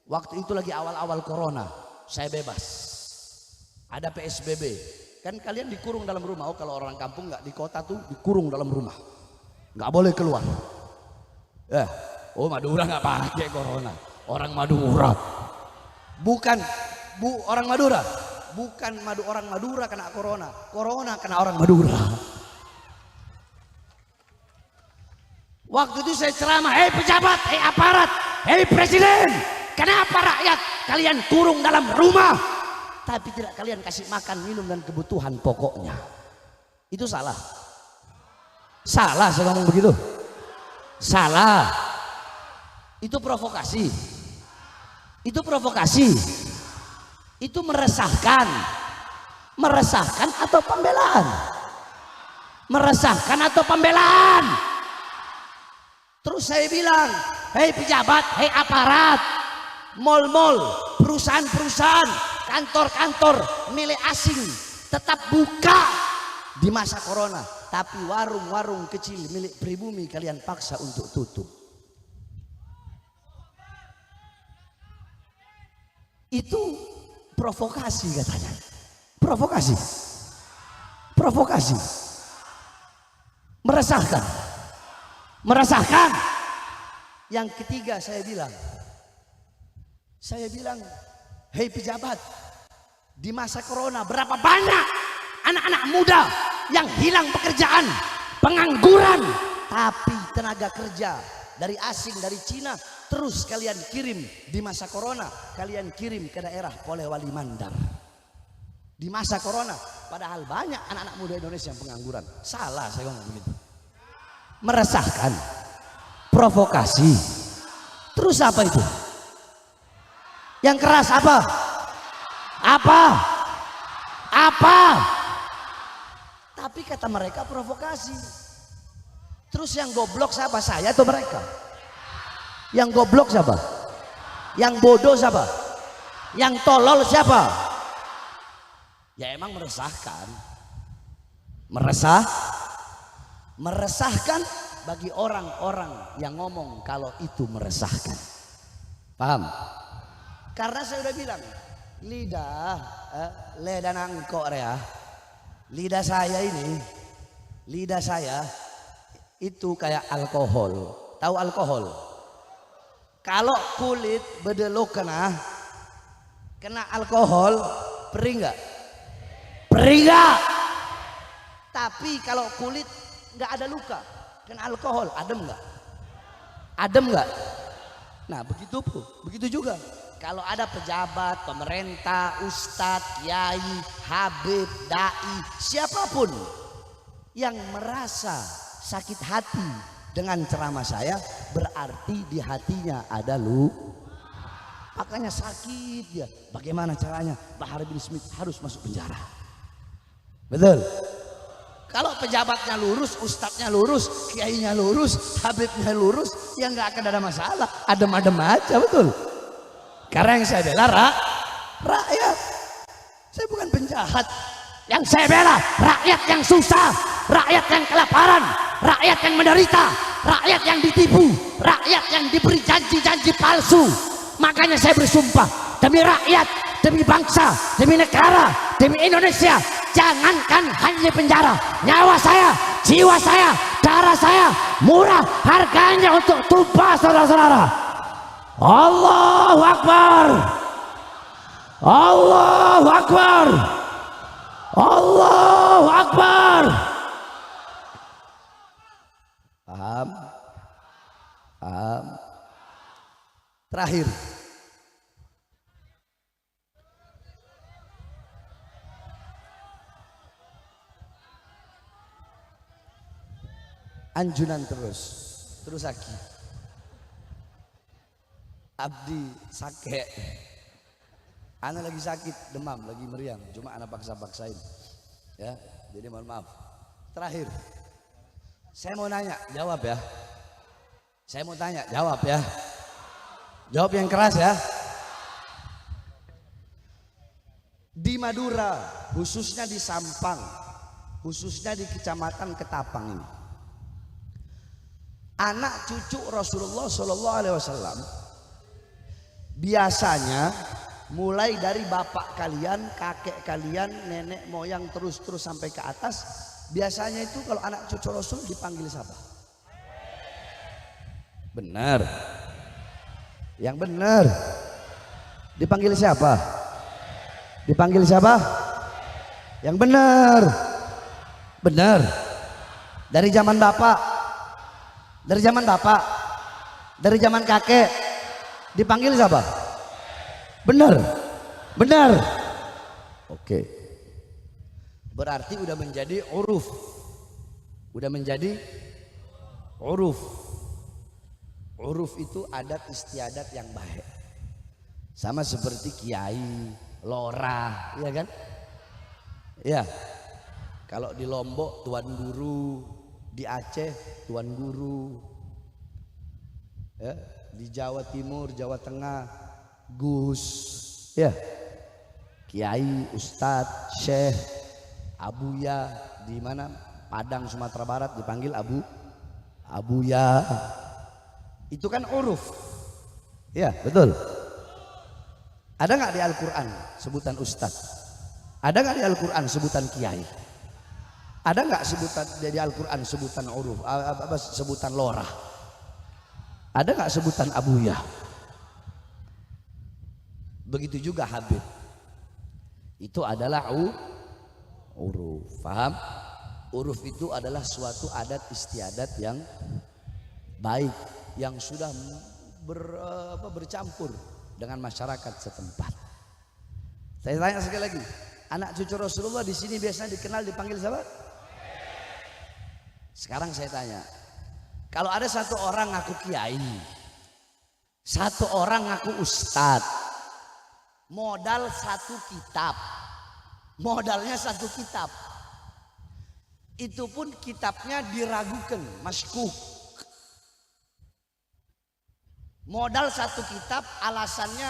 Waktu itu lagi awal-awal corona, saya bebas. Ada PSBB. Kan kalian dikurung dalam rumah. Oh, kalau orang kampung nggak di kota tuh dikurung dalam rumah, nggak boleh keluar. Oh, Madura nggak pakai corona. Orang Madura. Bukan orang Madura. Bukan orang Madura kena corona. Corona kena orang Madura. Waktu itu saya ceramah, hei pejabat, hei aparat, hei presiden, kenapa rakyat kalian kurung dalam rumah tapi tidak kalian kasih makan, minum dan kebutuhan pokoknya? Itu salah. Salah saya ngomong begitu. Salah. Itu provokasi. Itu provokasi. Itu meresahkan. Meresahkan atau pembelaan? Meresahkan atau pembelaan? Terus saya bilang, hei pejabat, hei aparat, mal-mal, perusahaan-perusahaan, kantor-kantor milik asing tetap buka di masa corona, tapi warung-warung kecil milik pribumi kalian paksa untuk tutup. Itu provokasi katanya. Provokasi. Provokasi. Meresahkan. Meresahkan. Yang ketiga saya bilang, hei pejabat, di masa corona berapa banyak anak-anak muda yang hilang pekerjaan, pengangguran, tapi tenaga kerja dari asing, dari Cina terus kalian kirim di masa corona, kalian kirim ke daerah Polewali Mandar di masa corona, padahal banyak anak-anak muda Indonesia yang pengangguran. Salah saya ngomong begitu. Meresahkan, provokasi. Terus apa itu? Yang keras apa? Apa? Apa? Tapi kata mereka provokasi. Terus yang goblok siapa? Saya atau mereka? Yang goblok siapa? Yang bodoh siapa? Yang tolol siapa? Ya emang meresahkan. Meresahkan bagi orang-orang yang ngomong kalau itu meresahkan. Paham? Karena saya udah bilang, lidah nangkok ya. Lidah saya itu kayak alkohol. Tahu alkohol? Kalau kulit bedelok kena alkohol, perih nggak? Perih nggak? Tapi kalau kulit nggak ada luka, kena alkohol, adem nggak? Adem nggak? Nah begitu juga. Kalau ada pejabat, pemerintah, ustadz, kiai, habib, dai, siapapun yang merasa sakit hati dengan ceramah saya, berarti di hatinya ada makanya sakit dia. Bagaimana caranya? Pak Harry bin Smith harus masuk penjara. Betul? Kalau pejabatnya lurus, ustadznya lurus, kiainya lurus, habibnya lurus, ya nggak akan ada masalah. Adem-adem aja, betul? Karena yang saya bela rakyat. Saya bukan penjahat. Yang saya bela rakyat yang susah, rakyat yang kelaparan, rakyat yang menderita, rakyat yang ditipu, rakyat yang diberi janji-janji palsu. Makanya saya bersumpah demi rakyat, demi bangsa, demi negara, demi Indonesia, jangankan hanya penjara, nyawa saya, jiwa saya, darah saya murah harganya untuk tumpah, saudara-saudara. Allahu Akbar, Allahu Akbar, Allahu Akbar. Paham? Paham? Terakhir, anjunan terus lagi. Abdi sakit, ana lagi sakit, demam, lagi meriang, cuma ana paksa-paksain, ya. Jadi mohon maaf. Terakhir, saya mau nanya, jawab ya. Saya mau tanya, jawab ya. Jawab yang keras ya. Di Madura, khususnya di Sampang, khususnya di Kecamatan Ketapang ini, anak cucu Rasulullah Shallallahu Alaihi Wasallam biasanya mulai dari bapak kalian, kakek kalian, nenek moyang terus sampai ke atas, biasanya itu kalau anak cucu Rasul dipanggil siapa? Benar. Yang benar. Dipanggil siapa? Dipanggil siapa? Yang benar. Benar. Dari zaman bapak. Dari zaman bapak. Dari zaman kakek. Dipanggil siapa? Benar. Benar. Oke. Berarti udah menjadi uruf. Udah menjadi uruf. Uruf itu adat istiadat yang baik. Sama seperti kiai, lorah, ya kan? Ya. Kalau di Lombok tuan guru, di Aceh tuan guru. Ya, di Jawa Timur, Jawa Tengah Gus, ya. Kiai, ustadz, syekh, abuya, di mana? Padang Sumatera Barat dipanggil abuya. Itu kan uruf. Ya, betul. Ada nggak di Al-Quran sebutan ustadz? Ada nggak di Al-Quran sebutan kiai? Ada nggak sebutan di Al-Quran sebutan uruf? Sebutan lorah? Ada nggak sebutan abuya? Begitu juga Habib. Itu adalah uruf. Paham? Uruf itu adalah suatu adat istiadat yang baik, yang sudah bercampur dengan masyarakat setempat. Saya tanya sekali lagi, anak cucu Rasulullah di sini biasanya dikenal dipanggil siapa? Sekarang saya tanya, kalau ada satu orang ngaku kiai, satu orang ngaku ustadz, modal satu kitab, modalnya satu kitab, itu pun kitabnya diragukan, masykuh. Modal satu kitab alasannya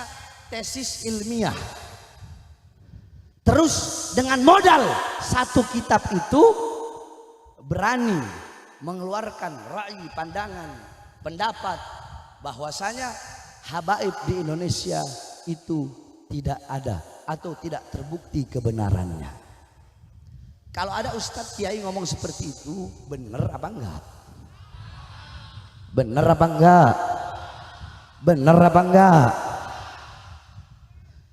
tesis ilmiah. Terus dengan modal satu kitab itu berani mengeluarkan rai, pandangan, pendapat bahwasanya habaib di Indonesia itu tidak ada atau tidak terbukti kebenarannya. Kalau ada ustadz kiai ngomong seperti itu, benar apa enggak? Benar apa enggak? Benar apa enggak?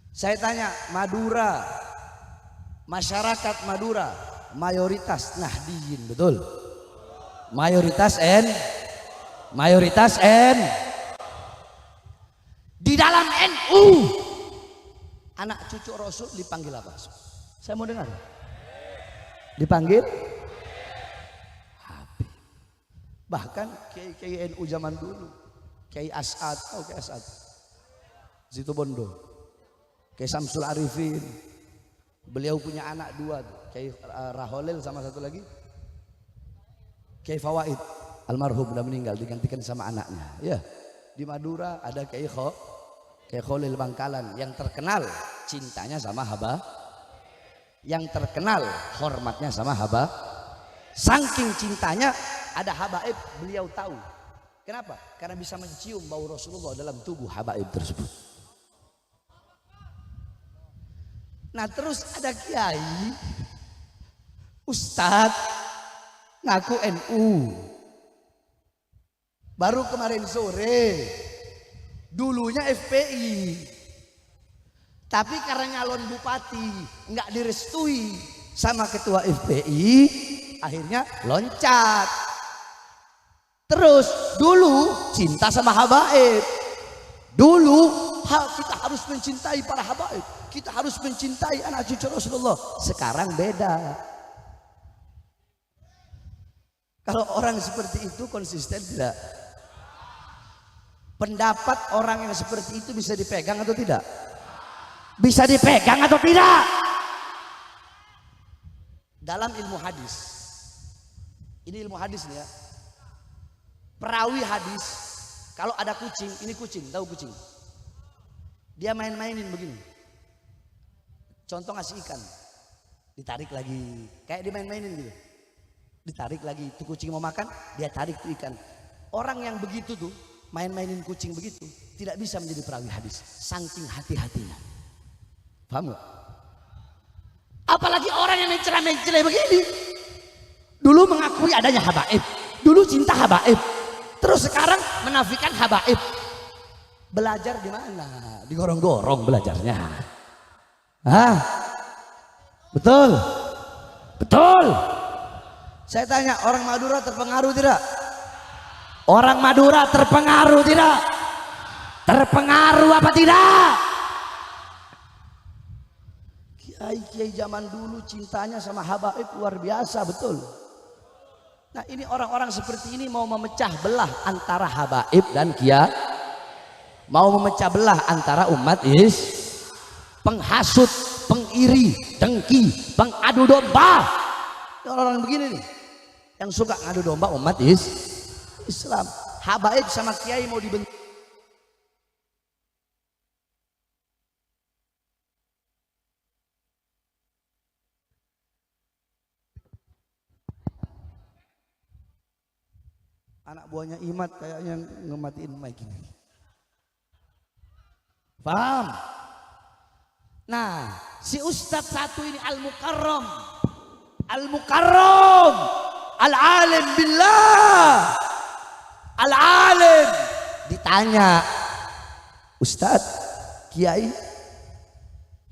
Saya tanya, Madura, masyarakat Madura mayoritas Nahdiyin, betul? Mayoritas di dalam NU anak cucu Rasul dipanggil apa? Saya mau dengar. Dipanggil Habib. Bahkan kiai NU zaman dulu, Kiai As'ad, tahu Kiai As'ad? Situbondo. Kiai Samsul Arifin. Beliau punya anak dua, Kiai Raholil sama satu lagi Kiai Fawaid, almarhum udah meninggal, digantikan sama anaknya. Ya, di Madura ada Kiai Kholil Bangkalan yang terkenal cintanya sama haba, yang terkenal hormatnya sama haba. Saking cintanya ada habaib beliau tahu. Kenapa? Karena bisa mencium bau Rasulullah dalam tubuh habaib tersebut. Nah terus ada kiai, ustadz, ngaku NU. Baru kemarin sore, dulunya FPI. Tapi karena nyalon bupati nggak direstui sama ketua FPI, akhirnya loncat. Terus dulu cinta sama habaib. Dulu kita harus mencintai para habaib. Kita harus mencintai anak cucu Rasulullah. Sekarang beda. Kalau orang seperti itu konsisten tidak? Pendapat orang yang seperti itu bisa dipegang atau tidak? Bisa dipegang atau tidak? Dalam ilmu hadis, ini ilmu hadis nih ya. Perawi hadis, kalau ada kucing, ini kucing, tahu kucing? Dia main-mainin begini. Contoh ngasih ikan, ditarik lagi, kayak dimain-mainin gitu. Ditarik lagi, tuh kucing mau makan, dia tarik tuh ikan. Orang yang begitu tuh, main-mainin kucing begitu, tidak bisa menjadi perawi hadis, saking hati-hatinya. Paham gak? Apalagi orang yang mencela-mencela begini. Dulu mengakui adanya habaib, dulu cinta habaib, terus sekarang menafikan habaib. Belajar di mana? Digorong-gorong belajarnya. Hah? Betul? Betul. Saya tanya, orang Madura terpengaruh tidak? Orang Madura terpengaruh tidak? Terpengaruh apa tidak? Kiai-kiai zaman dulu cintanya sama habaib luar biasa, betul. Nah ini orang-orang seperti ini mau memecah belah antara habaib dan kiai, mau memecah belah antara umat penghasut, pengiri, dengki, pengadu domba. Orang-orang begini nih yang suka ngadu domba umat Islam. Habaib sama kiai mau dibentuk. Anak buahnya Imat kayaknya ngematiin mic ini. Paham? Nah, si Ustadz satu ini Al-Mukarram, Al-Mukarram, Al-Alim Billah, Al-Alim. Ditanya, Ustadz, Kiai,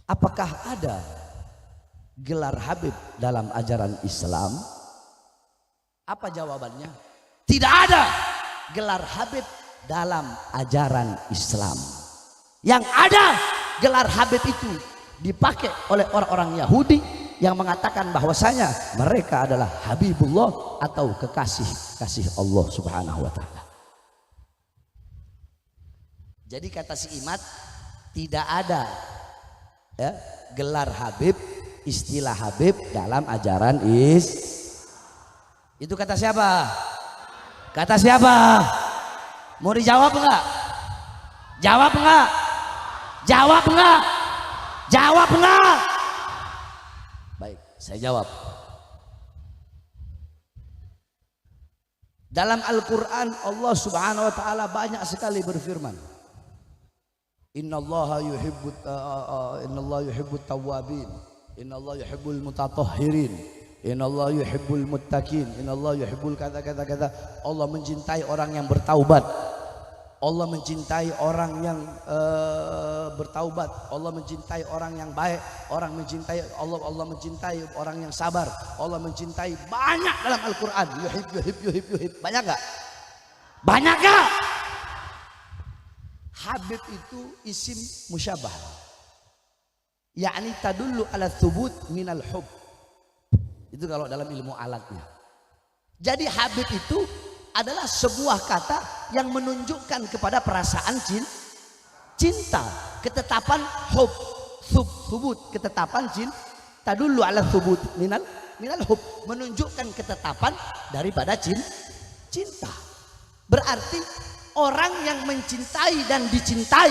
apakah ada gelar Habib dalam ajaran Islam? Apa jawabannya? Tidak ada gelar Habib dalam ajaran Islam. Yang ada gelar Habib itu dipakai oleh orang-orang Yahudi yang mengatakan bahwasanya mereka adalah Habibullah atau kekasih Allah Subhanahu wa taala. Jadi kata si Imat, tidak ada ya, gelar Habib, istilah Habib dalam ajaran Itu kata siapa? Kata siapa? Mau dijawab enggak? Jawab enggak? Jawab enggak? Jawab enggak? Baik, saya jawab. Dalam Al-Quran Allah Subhanahu wa taala banyak sekali berfirman. Innallaha yuhibbut tawwabin, innallaha yuhibbul mutatahhirin, innallaha yuhibbul muttaqin, innallaha yuhibbul kata. Allah mencintai orang yang bertaubat. Allah mencintai orang yang bertaubat. Allah mencintai orang yang baik. Allah mencintai orang yang sabar. Allah mencintai banyak dalam Al-Quran. Yuhib. Banyak gak? Banyak gak? Habib itu isim musyabah, yakni tadullu ala thubut minal hub. Itu kalau dalam ilmu alatnya. Jadi Habib itu adalah sebuah kata yang menunjukkan kepada perasaan cinta, ketetapan hub, thubut, ketetapan cinta dulu ala thubut minal hub, menunjukkan ketetapan daripada cinta. Berarti orang yang mencintai dan dicintai,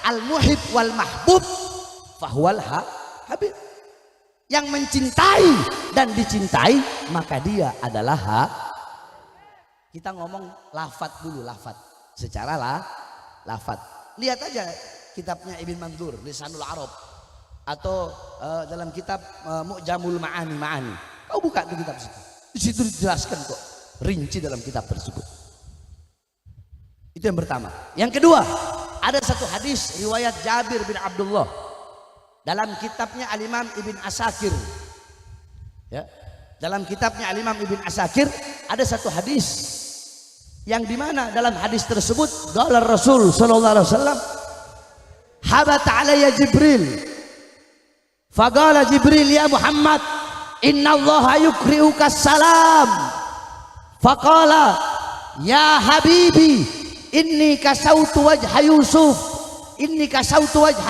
al-muhib wal mahbub fahuwal habib. Yang mencintai dan dicintai maka dia adalah kita ngomong lafat dulu, lafat secara lafat. Lihat aja kitabnya Ibn Mandur Lisanul Arab atau dalam kitab Mu'jamul Ma'ani. Kau buka tuh kitab situ. Di situ dijelaskan kok rinci dalam kitab tersebut. Itu yang pertama. Yang kedua, ada satu hadis riwayat Jabir bin Abdullah dalam kitabnya Al-Imam Ibn Asakir. Ya, dalam kitabnya Al-Imam Ibn Asakir ada satu hadis yang dimana dalam hadis tersebut qala Rasul sallallahu alaihi wasallam habata alayya Jibril faqala Jibril ya Muhammad innallaha yukri'uka salam faqala ya habibi inni kasautu wajha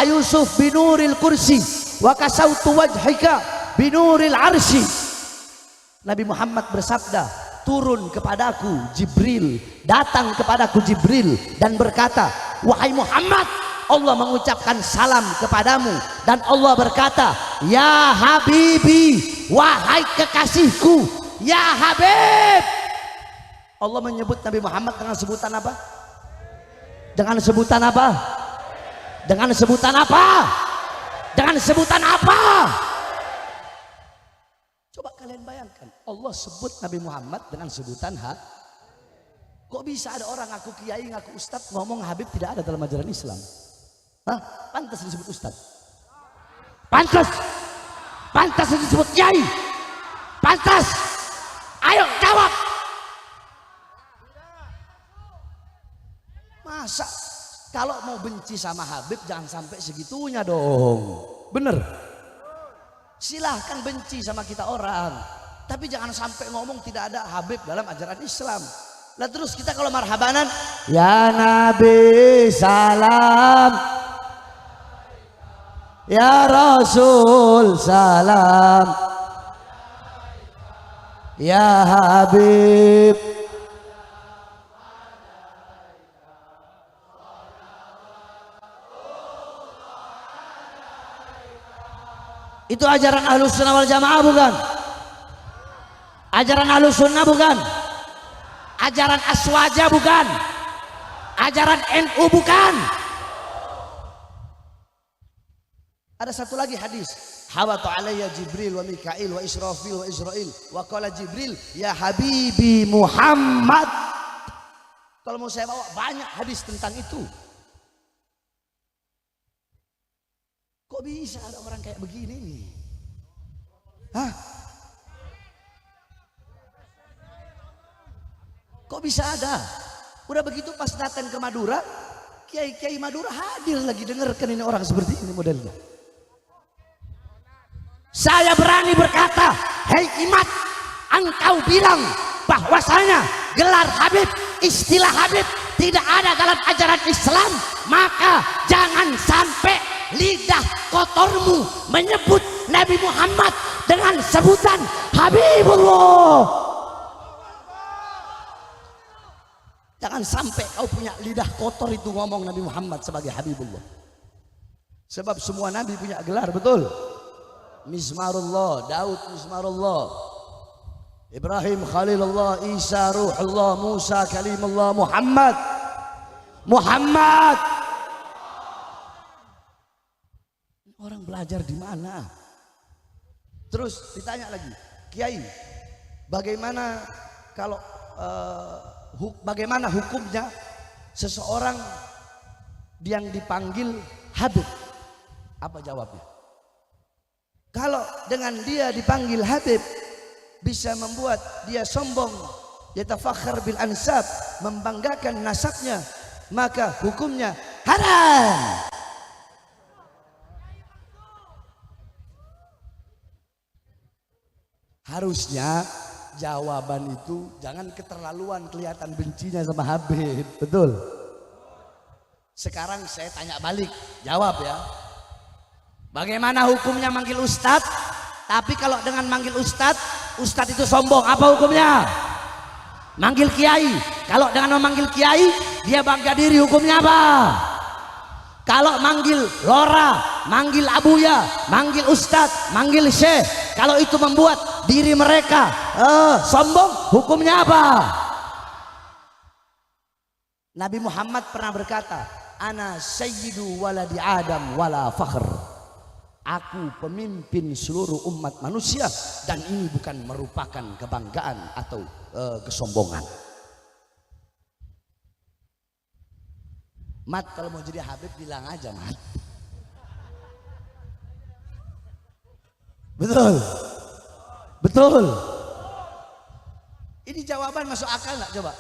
Yusuf binuril kursi wa kasautu wajhika binuril arsy. Nabi Muhammad bersabda, turun kepadaku Jibril, datang kepadaku Jibril dan berkata, wahai Muhammad, Allah mengucapkan salam kepadamu dan Allah berkata, ya habibi, wahai kekasihku, ya habib. Allah menyebut Nabi Muhammad dengan sebutan apa? Dengan sebutan apa? Dengan sebutan apa? Dengan sebutan apa? Coba kalian bayangkan, Allah sebut Nabi Muhammad dengan sebutan Kok bisa ada orang ngaku kiai, ngaku ustadz, ngomong Habib tidak ada dalam ajaran Islam? Hah? Pantas disebut ustadz? Pantas? Pantas disebut kiai? Pantas? Ayo jawab. Masa kalau mau benci sama Habib jangan sampai segitunya dong. Bener? Silahkan benci sama kita orang, tapi jangan sampai ngomong tidak ada Habib dalam ajaran Islam. Lah terus kita kalau marhabanan, ya Nabi salam, ya Rasul salam, ya Habib. Itu ajaran Ahlus Sunnah wal Jamaah bukan? Ajaran Ahlus Sunnah bukan? Ajaran Aswaja bukan? Ajaran NU bukan? Ada satu lagi hadis, hawatu alayya Jibril wa Mikail wa Israfil wa Israil wa qala Jibril ya Habibi Muhammad. Kalau mau saya bawa banyak hadis tentang itu. Kok bisa ada orang kayak begini nih? Hah? Kok bisa ada? Udah begitu pas datang ke Madura, kiai-kiai Madura hadir lagi, dengarkan ini orang seperti ini modelnya. Saya berani berkata, hei Imat, engkau bilang bahwasanya gelar Habib, istilah Habib tidak ada dalam ajaran Islam, maka jangan sampai lidah kotormu menyebut Nabi Muhammad dengan sebutan Habibullah. Jangan sampai kau punya lidah kotor itu ngomong Nabi Muhammad sebagai Habibullah. Sebab semua Nabi punya gelar, betul? Mizmarullah, Daud Mizmarullah, Ibrahim Khalilullah, Isa Ruhullah, Musa Kalimullah, Muhammad. Orang belajar di mana? Terus ditanya lagi, Kiai, bagaimana kalau bagaimana hukumnya seseorang yang dipanggil Habib? Apa jawabnya? Kalau dengan dia dipanggil Habib bisa membuat dia sombong, yatafakhar bil ansab, membanggakan nasabnya, maka hukumnya haram. Harusnya jawaban itu jangan keterlaluan kelihatan bencinya sama Habib, betul? Sekarang saya tanya balik, jawab ya. Bagaimana hukumnya manggil ustadz? Tapi kalau dengan manggil ustadz, ustadz itu sombong, apa hukumnya? Manggil kiai, kalau dengan memanggil kiai dia bangga diri, hukumnya apa? Kalau manggil lora, manggil abuya, manggil ustadz, manggil syekh, kalau itu membuat diri mereka sombong, hukumnya apa? Nabi Muhammad pernah berkata, ana sayyidu waladi Adam wala fakhr. Aku pemimpin seluruh umat manusia dan ini bukan merupakan kebanggaan atau kesombongan. Mat, kalau mau jadi Habib bilang aja, Mat. Betul? Betul? Ini jawaban masuk akal nggak coba?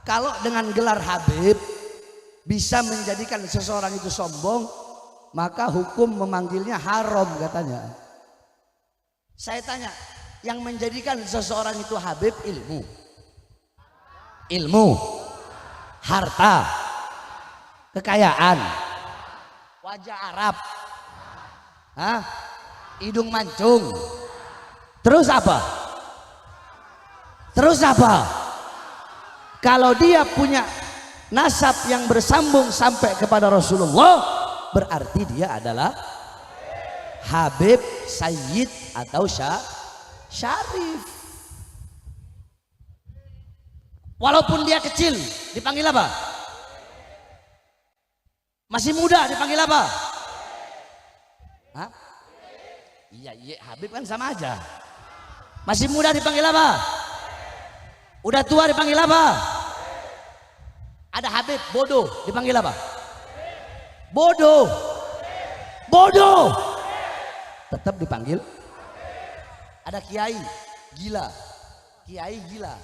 Kalau dengan gelar Habib bisa menjadikan seseorang itu sombong, maka hukum memanggilnya haram katanya. Saya tanya, yang menjadikan seseorang itu Habib ilmu, harta, kekayaan, wajah Arab, hidung mancung, terus apa? Kalau dia punya nasab yang bersambung sampai kepada Rasulullah, berarti dia adalah Habib, Sayyid atau Syarif. Walaupun dia kecil dipanggil apa? Masih muda dipanggil apa? Iya, Habib kan sama aja. Masih muda dipanggil apa? Udah tua dipanggil apa? Ada Habib bodoh dipanggil apa? Bodoh. Bodoh. Tetap dipanggil. Ada kiai gila. Kiai gila.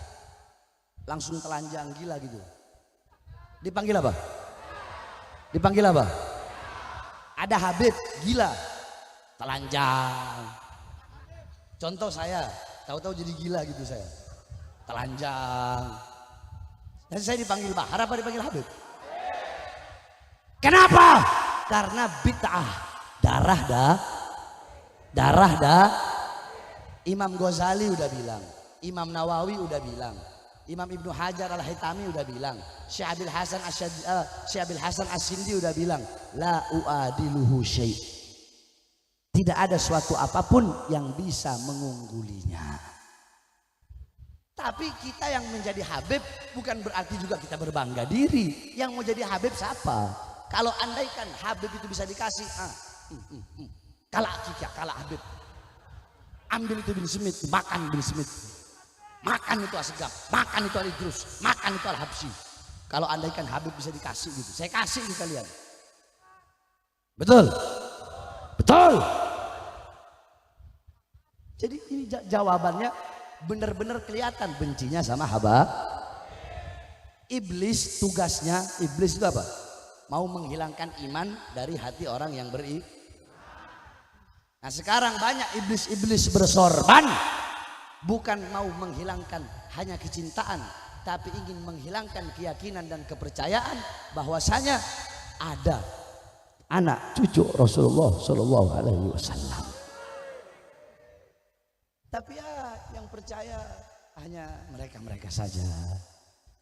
Langsung telanjang gila gitu. Dipanggil apa? Dipanggil apa? Ada Habib gila. Telanjang. Contoh saya, tahu-tahu jadi gila gitu saya. Telanjang. Dan saya dipanggil Bahar apa dipanggil Habib? Kenapa? Karena bid'ah. Darah dah. Imam Ghazali udah bilang, Imam Nawawi udah bilang, Imam Ibnu Hajar Al-Haytami udah bilang, Syekh Abil Hasan As-Sindi udah bilang, la uadiluhu syai'. Tidak ada suatu apapun yang bisa mengunggulinya. Tapi kita yang menjadi Habib bukan berarti juga kita berbangga diri. Yang mau jadi Habib siapa? Kalau andaikan Habib itu bisa dikasih, kalah Kika, kalah Habib. Ambil itu bin Smith, makan bin Smith. Makan itu Asgaf, makan itu Al-Idrus, makan itu Al-Habsyi. Kalau andaikan Habib bisa dikasih gitu, saya kasih ke kalian. Betul? Betul? Jadi ini jawabannya benar-benar kelihatan bencinya sama haba. Iblis tugasnya, iblis itu apa? Mau menghilangkan iman dari hati orang yang beriman. Nah sekarang banyak iblis-iblis bersorban, bukan mau menghilangkan hanya kecintaan, tapi ingin menghilangkan keyakinan dan kepercayaan bahwasanya ada anak cucu Rasulullah Shallallahu Alaihi Wasallam. Tapi ya yang percaya hanya mereka-mereka saja,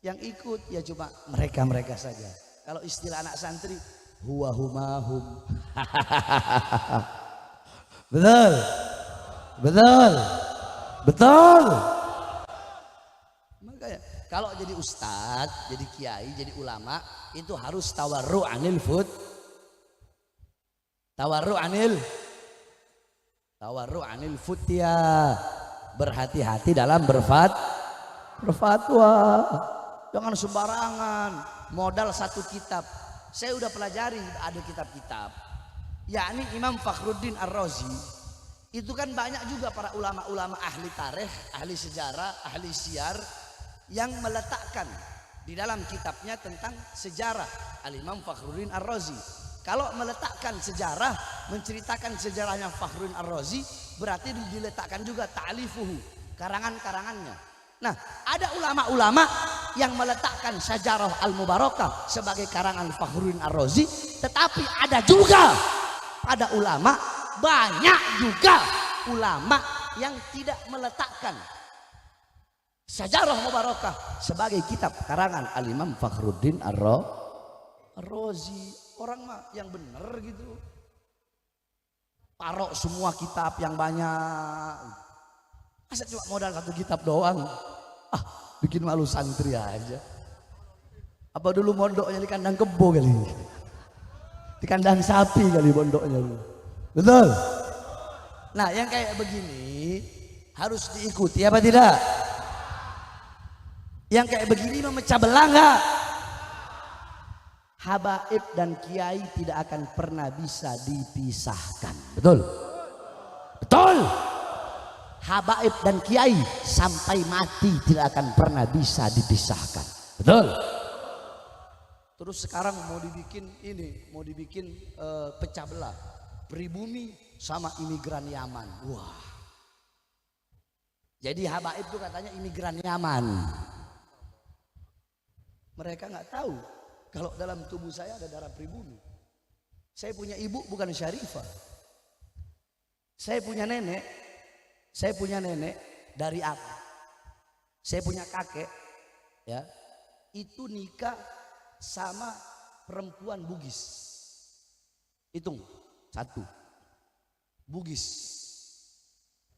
yang ikut ya cuma mereka-mereka saja. Kalau istilah anak santri, huwa humahum. Betul, betul, betul. Makanya kalau jadi ustadz, jadi kiai, jadi ulama itu harus tawarru anil fut, tawarru anil futya. Berhati-hati dalam berfatwa. Jangan sembarangan. Modal satu kitab, saya udah pelajari ada kitab-kitab. Yakni Imam Fakhruddin Ar-Razi itu kan banyak juga para ulama-ulama ahli tarikh, ahli sejarah, ahli syiar yang meletakkan di dalam kitabnya tentang sejarah. Al-Imam Fakhruddin Ar-Razi kalau meletakkan sejarah, menceritakan sejarahnya Fakhruddin Ar-Razi, berarti diletakkan juga ta'lifuhu, karangan-karangannya. Nah, ada ulama-ulama yang meletakkan Syajarah Al-Mubarakah sebagai karangan Fakhruddin Ar-Razi, tetapi ada juga pada ulama, banyak juga ulama yang tidak meletakkan Syajarah Mubarakah sebagai kitab karangan Al-Imam Fakhruddin Ar-Razi. Orang mah yang bener gitu, taruh semua kitab yang banyak. Masa cuma modal satu kitab doang? Bikin malu santri aja. Apa dulu mondoknya di kandang kebo kali? Di kandang sapi kali mondoknya. Betul? Nah yang kayak begini harus diikuti apa tidak? Yang kayak begini memecah belah nggak? Habaib dan kiai tidak akan pernah bisa dipisahkan. Betul? Betul? Habaib dan kiai sampai mati tidak akan pernah bisa dipisahkan. Betul? Terus sekarang mau dibikin ini, mau dibikin pecah belah pribumi sama imigran Yaman. Wah. Jadi habaib itu katanya imigran Yaman. Mereka nggak tahu kalau dalam tubuh saya ada darah pribumi. Saya punya ibu bukan syarifah. Saya punya nenek dari aku. Saya punya kakek, ya, itu nikah sama perempuan Bugis. Hitung, satu, Bugis.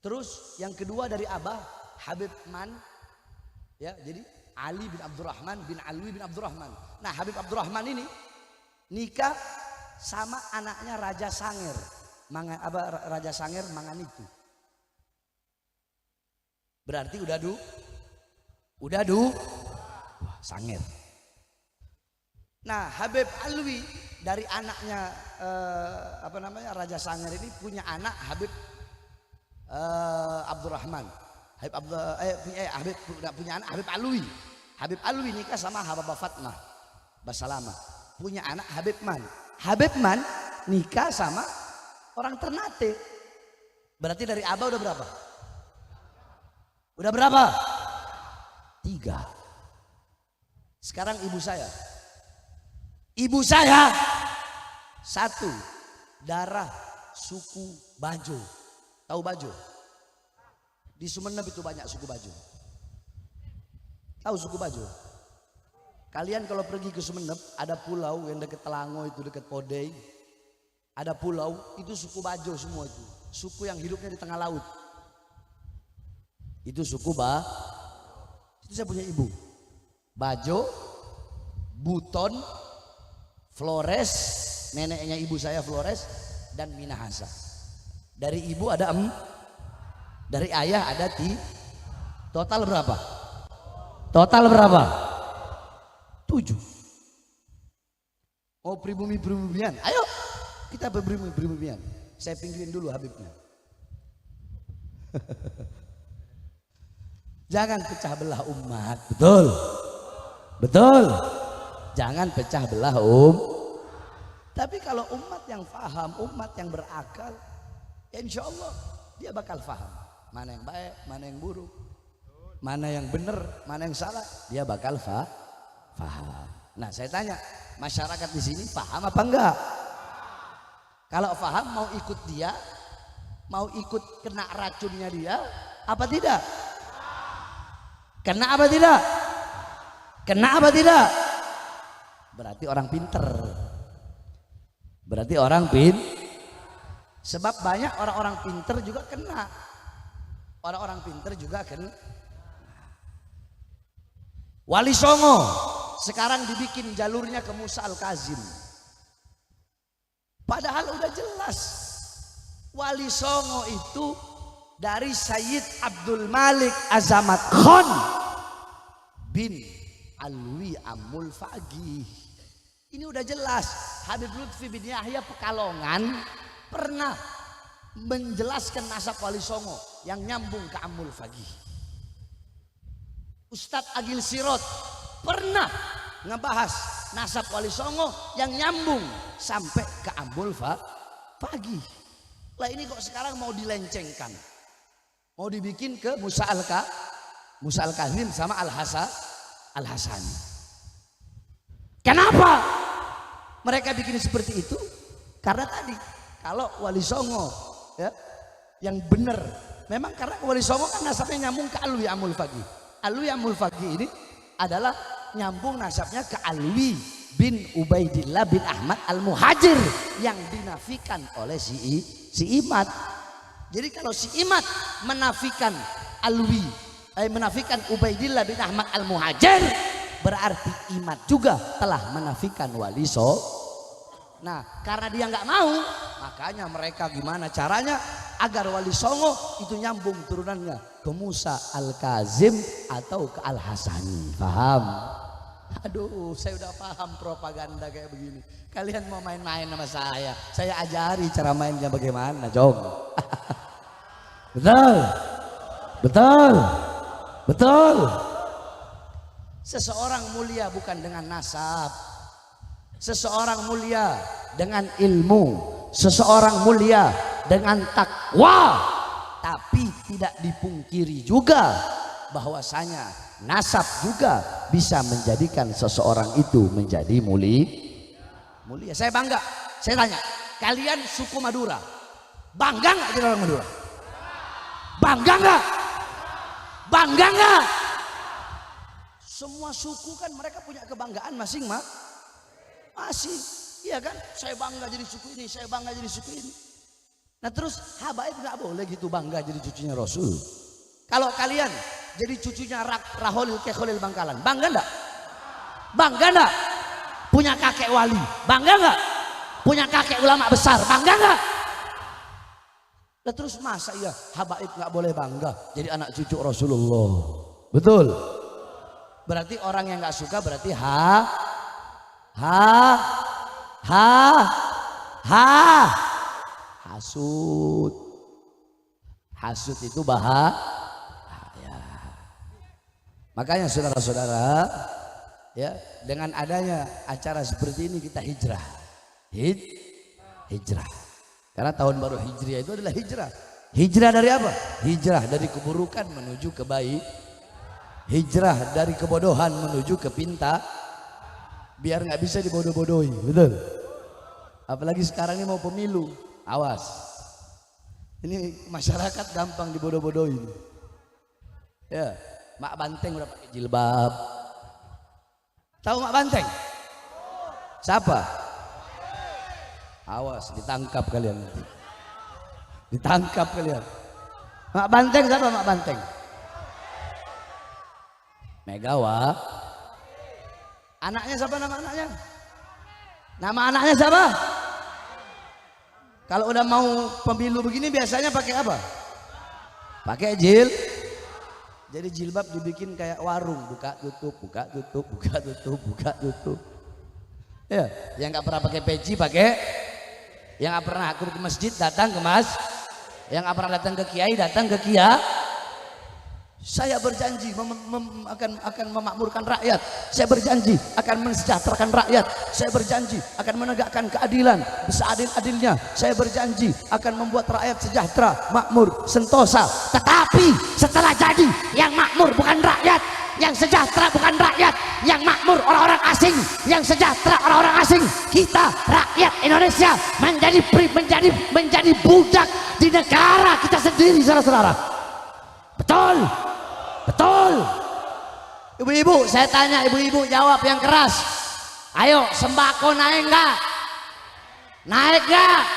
Terus yang kedua dari abah Habib Man, ya, jadi Ali bin Abdurrahman bin Alwi bin Abdurrahman. Nah Habib Abdurrahman ini nikah sama anaknya Raja Sanger, Raja Sanger Mangan itu. Berarti Udah wah, sangir. Nah, Habib Alwi dari anaknya Raja Sangir ini punya anak Habib Abdurrahman. Habib punya anak Habib Alwi. Habib Alwi nikah sama Habibah Fatmah Basalamah. Punya anak Habib Man. Habib Man nikah sama orang Ternate. Berarti dari Abah udah berapa? Udah berapa? 3. Sekarang ibu saya. Ibu saya 1 darah suku Bajo. Tahu Bajo? Di Sumeneb itu banyak suku Bajo. Tahu suku Bajo? Kalian kalau pergi ke Sumeneb, ada pulau yang dekat Telango itu, dekat Podey. Ada pulau, itu suku Bajo semua itu. Suku yang hidupnya di tengah laut. Itu suku Itu saya punya ibu. Bajo, Buton, Flores, neneknya ibu saya Flores, dan Minahasa. Dari ibu ada dari ayah ada total berapa? Total berapa? 7. Oh, pribumi-pribumian. Ayo kita pribumi-pribumian. Saya pinggirin dulu Habibnya. Jangan pecah belah umat. Betul. Betul. Jangan pecah belah Tapi kalau umat yang paham, umat yang berakal, ya insya Allah dia bakal paham. Mana yang baik, mana yang buruk, mana yang benar, mana yang salah, dia bakal paham. Nah, saya tanya, masyarakat di sini paham apa enggak? Kalau paham, mau ikut dia, mau ikut kena racunnya dia, apa tidak? Kena apa tidak? Kena apa tidak? Berarti orang pinter. Berarti orang sebab banyak orang-orang pinter juga kena. Orang-orang pinter juga kena. Wali Songo sekarang dibikin jalurnya ke Musa Al-Kazim. Padahal udah jelas Wali Songo itu dari Sayyid Abdul Malik Azamat Khan bin Alwi Amul Fagih. Ini udah jelas. Habib Lutfi bin Yahya Pekalongan pernah menjelaskan nasab Wali Songo yang nyambung ke Amul Fagih. Ustadz Agil Sirot pernah ngebahas nasab Wali Songo yang nyambung sampai ke Amul Fagih. Lah ini kok sekarang mau dilencengkan, mau dibikin ke Musa Al-Kazim sama Al-Hasani. Kenapa mereka bikin seperti itu? Karena tadi kalau Wali Songo ya, yang benar, memang karena Wali Songo kan nasabnya nyambung ke Alwi Amul Fagih. Alwi Amul Fagih ini adalah nyambung nasabnya ke Alwi bin Ubaidillah bin Ahmad Al-Muhajir yang dinafikan oleh si Imad. Jadi kalau si Imad menafikan Alwi, menafikan Ubaidillah bin Ahmad Al-Muhajir, berarti Imad juga telah menafikan Wali Songo. Nah, karena dia nggak mau, makanya mereka gimana caranya agar Wali Songo itu nyambung turunannya ke Musa Al-Kazim atau ke Al-Hasani. Paham? Aduh, saya udah paham propaganda kayak begini. Kalian mau main-main sama saya ajari cara mainnya bagaimana, Jong. Betul, betul, betul. Seseorang mulia bukan dengan nasab. Seseorang mulia dengan ilmu. Seseorang mulia dengan takwa. Tapi tidak dipungkiri juga bahwasanya nasab juga bisa menjadikan seseorang itu menjadi mulia. Saya bangga. Saya tanya, kalian suku Madura bangga nggak jadi orang Madura? Bangga nggak? Bangga nggak? Semua suku kan mereka punya kebanggaan masing-masing, iya kan? Saya bangga jadi suku ini, saya bangga jadi suku ini. Nah terus habaib nggak boleh gitu bangga jadi cucunya Rasul. Kalau kalian jadi cucunya Raholil Kekholil Bangkalan, bangga nggak? Bangga nggak? Punya kakek wali, bangga nggak? Punya kakek ulama besar, bangga nggak? Nah terus masa ya habaib nggak boleh bangga jadi anak cucu Rasulullah? Betul? Berarti orang yang nggak suka berarti ha hasut. Hasut itu bahaya. Makanya saudara-saudara, ya, dengan adanya acara seperti ini kita hijrah. Hijrah. Karena tahun baru Hijriah itu adalah hijrah. Hijrah dari apa? Hijrah dari keburukan menuju kebaik. Hijrah dari kebodohan menuju ke pintar. Biar nggak bisa dibodoh-bodohi, betul? Apalagi sekarang ini mau pemilu, awas. Ini masyarakat gampang dibodoh-bodohin. Ya, Mak Banteng udah pakai jilbab. Tahu Mak Banteng? Siapa? Awas, ditangkap kalian nanti. Ditangkap kalian. Mak Banteng siapa Mak Banteng? Megawa. Anaknya siapa nama anaknya? Nama anaknya siapa? Kalau udah mau pemilu begini biasanya pakai apa? Pakai Jadi jilbab dibikin kayak warung, buka tutup, buka tutup, buka tutup, buka tutup. Ya, yang nggak pernah pakai peci pakai, yang nggak pernah ke masjid datang ke yang nggak pernah datang ke kiai datang ke kia. Saya berjanji akan memakmurkan rakyat. Saya berjanji akan mensejahterakan rakyat. Saya berjanji akan menegakkan keadilan seadil-adilnya. Saya berjanji akan membuat rakyat sejahtera, makmur, sentosa. Tetapi setelah jadi, yang makmur bukan rakyat, yang sejahtera bukan rakyat, yang makmur orang-orang asing, yang sejahtera orang-orang asing. Kita rakyat Indonesia menjadi budak di negara kita sendiri, saudara-saudara. Betul. Betul. Ibu-ibu, saya tanya ibu-ibu, jawab yang keras. Ayo, sembako naik enggak? Naik enggak?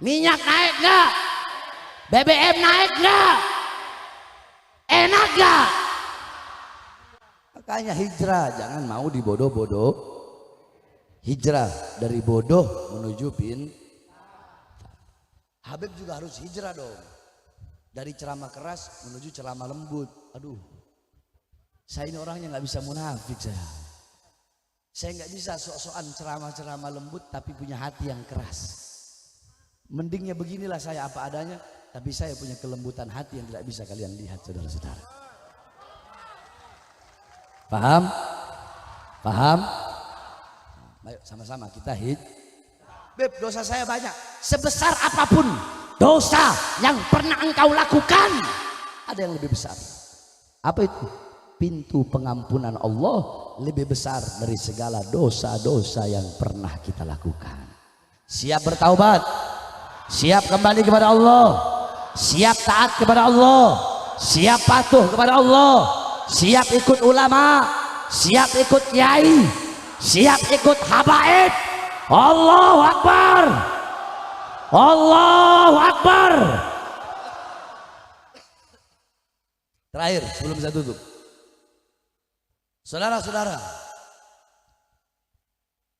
Minyak naik enggak? BBM naik enggak? Enak enggak? Makanya hijrah, jangan mau dibodoh-bodoh. Hijrah dari bodoh menuju Habib juga harus hijrah dong. Dari ceramah keras menuju ceramah lembut. Aduh, saya ini orangnya nggak bisa munafik saya. Saya nggak bisa sok-sokan ceramah-ceramah lembut tapi punya hati yang keras. Mendingnya beginilah saya apa adanya, tapi saya punya kelembutan hati yang tidak bisa kalian lihat, saudara-saudara. Paham? Paham? Ayo sama-sama kita Beb, dosa saya banyak. Sebesar apapun dosa yang pernah engkau lakukan, ada yang lebih besar. Apa itu? Pintu pengampunan Allah lebih besar dari segala dosa-dosa yang pernah kita lakukan. Siap bertaubat, siap kembali kepada Allah, siap taat kepada Allah, siap patuh kepada Allah, siap ikut ulama, siap ikut kiai, siap ikut habaib. Allahu Akbar. Allahu Akbar. Terakhir sebelum saya tutup, saudara-saudara,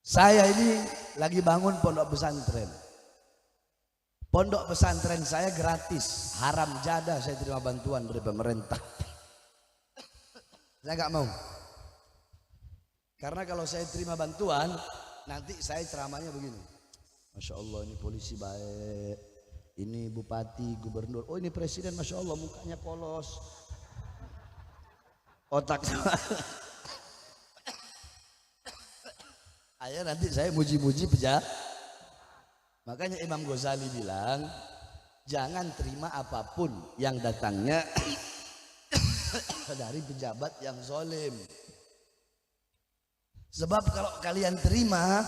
saya ini lagi bangun pondok pesantren. Pondok pesantren saya gratis, haram jadah, saya terima bantuan dari pemerintah. Saya nggak mau, karena kalau saya terima bantuan nanti saya ceramahnya begini. Masya Allah, ini polisi baik, ini bupati, gubernur, oh ini presiden, Masya Allah mukanya polos, otaknya. Ayo nanti saya muji-muji pejabat. Makanya Imam Ghazali bilang, jangan terima apapun yang datangnya dari pejabat yang zalim. Sebab kalau kalian terima,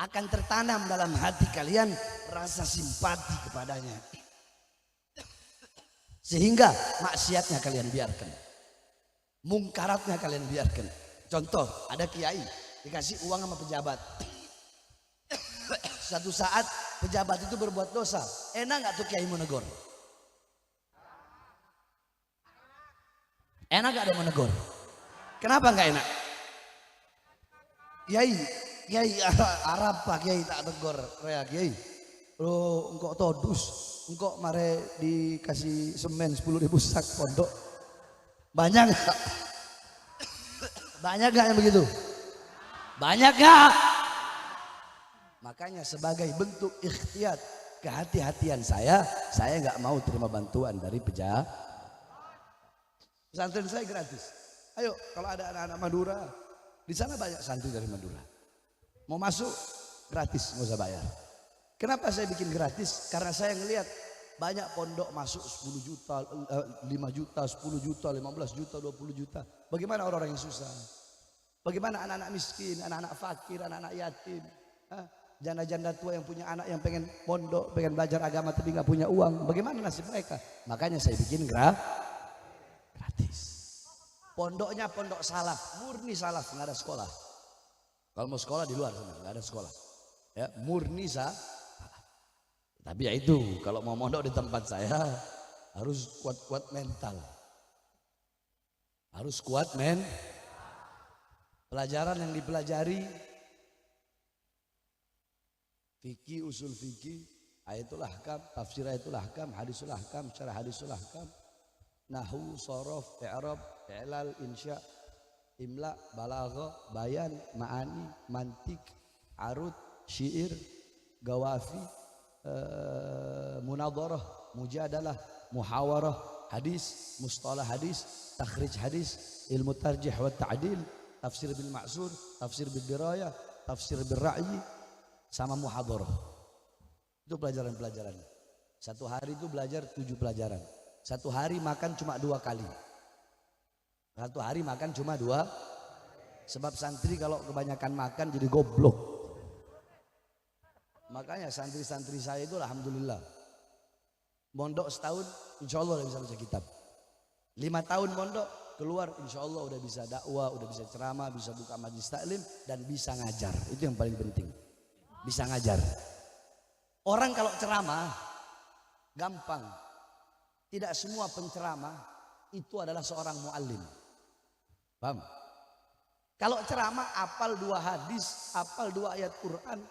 akan tertanam dalam hati kalian rasa simpati kepadanya, sehingga maksiatnya kalian biarkan, mungkaratnya kalian biarkan. Contoh, ada kiai dikasih uang sama pejabat. Satu saat pejabat itu berbuat dosa, enak nggak tuh kiai mau negor? Enak nggak ada mau negor? Kenapa nggak enak? Kiai Arab pak kiai tak tegur rea kiai, lo engkau todus, engkau mare dikasih semen 10.000 sak pondok, banyak gak? Banyak gak yang begitu? Banyak gak? Makanya sebagai bentuk ikhtiar kehati-hatian saya nggak mau terima bantuan dari pejabat. Pesantren saya gratis. Ayo kalau ada anak-anak Madura, di sana banyak santri dari Madura. Mau masuk gratis, nggak usah bayar. Kenapa saya bikin gratis? Karena saya ngelihat banyak pondok masuk 10 juta, 5 juta, 10 juta, 15 juta, 20 juta. Bagaimana orang-orang yang susah? Bagaimana anak-anak miskin, anak-anak fakir, anak-anak yatim? Janda-janda tua yang punya anak yang pengen pondok, pengen belajar agama tapi nggak punya uang, bagaimana nasib mereka? Makanya saya bikin gratis. Pondoknya pondok salaf, murni salaf, nggak ada sekolah. Kalau mau sekolah di luar sana, nggak ada sekolah. Ya, murni salaf. Tapi ya itu, kalau mau mondok di tempat saya harus kuat-kuat mental. Harus kuat Pelajaran yang dipelajari fikih, usul fikih, ayatul ahkam, tafsir ayatul ahkam, hadisul ahkam, syarah hadisul ahkam, nahwu, shorof, i'rab, i'lal, insya, imla, balaghah, bayan, ma'ani, mantik, arud, syair, gawafi, munadharah, mujadalah, muhawarah, hadis, mustalah hadis, takhrij hadis, ilmu tarjih wa ta'dil, tafsir bil ma'sur, tafsir bil dirayah, tafsir bil ra'yi, sama muhadharah. Itu pelajaran-pelajaran. Satu hari itu belajar 7 pelajaran. Satu hari makan cuma 2 kali. Satu hari makan cuma 2. Sebab santri kalau kebanyakan makan jadi goblok. Makanya santri-santri saya itu alhamdulillah. Mondok setahun insya Allah udah bisa baca kitab. 5 tahun mondok keluar insya Allah udah bisa dakwah, udah bisa ceramah, bisa buka majlis taklim dan bisa ngajar. Itu yang paling penting. Bisa ngajar. Orang kalau ceramah gampang. Tidak semua penceramah itu adalah seorang muallim. Paham? Kalau ceramah apal 2 hadis, apal 2 ayat Quran,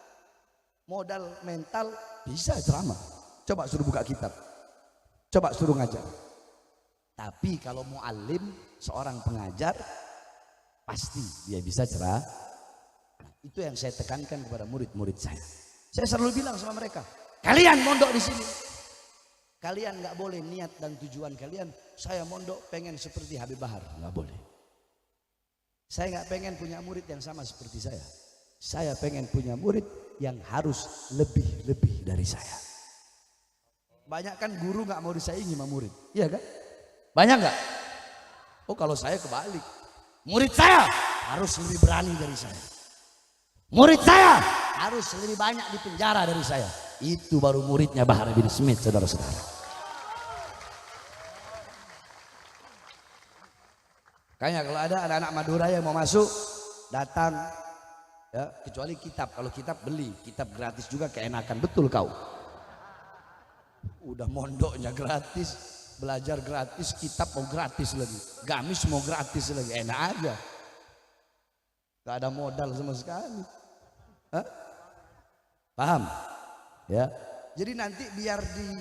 modal mental bisa ceramah. Coba suruh buka kitab. Coba suruh ngajar. Tapi kalau muallim, seorang pengajar, pasti dia bisa ceramah. Itu yang saya tekankan kepada murid-murid saya. Saya selalu bilang sama mereka, kalian mondok di sini. Kalian nggak boleh niat dan tujuan kalian, saya mondok pengen seperti Habib Bahar, nggak boleh. Saya nggak pengen punya murid yang sama seperti saya. Saya pengen punya murid yang harus lebih dari saya. Banyak kan guru nggak mau disaingi sama murid, iya kan? Banyak nggak? Oh kalau saya kebalik, murid saya harus lebih berani dari saya. Murid saya harus lebih banyak di penjara dari saya. Itu baru muridnya Bahar bin Smith, saudara-saudara. Kayaknya kalau ada anak-anak Madura yang mau masuk, datang. Ya, kecuali kitab. Kalau kitab beli, kitab gratis juga keenakan. Betul kau. Udah mondoknya gratis, belajar gratis, kitab mau gratis lagi. Gamis mau gratis lagi. Enak aja. Gak ada modal sama sekali. Hah? Paham? Ya. Jadi nanti biar di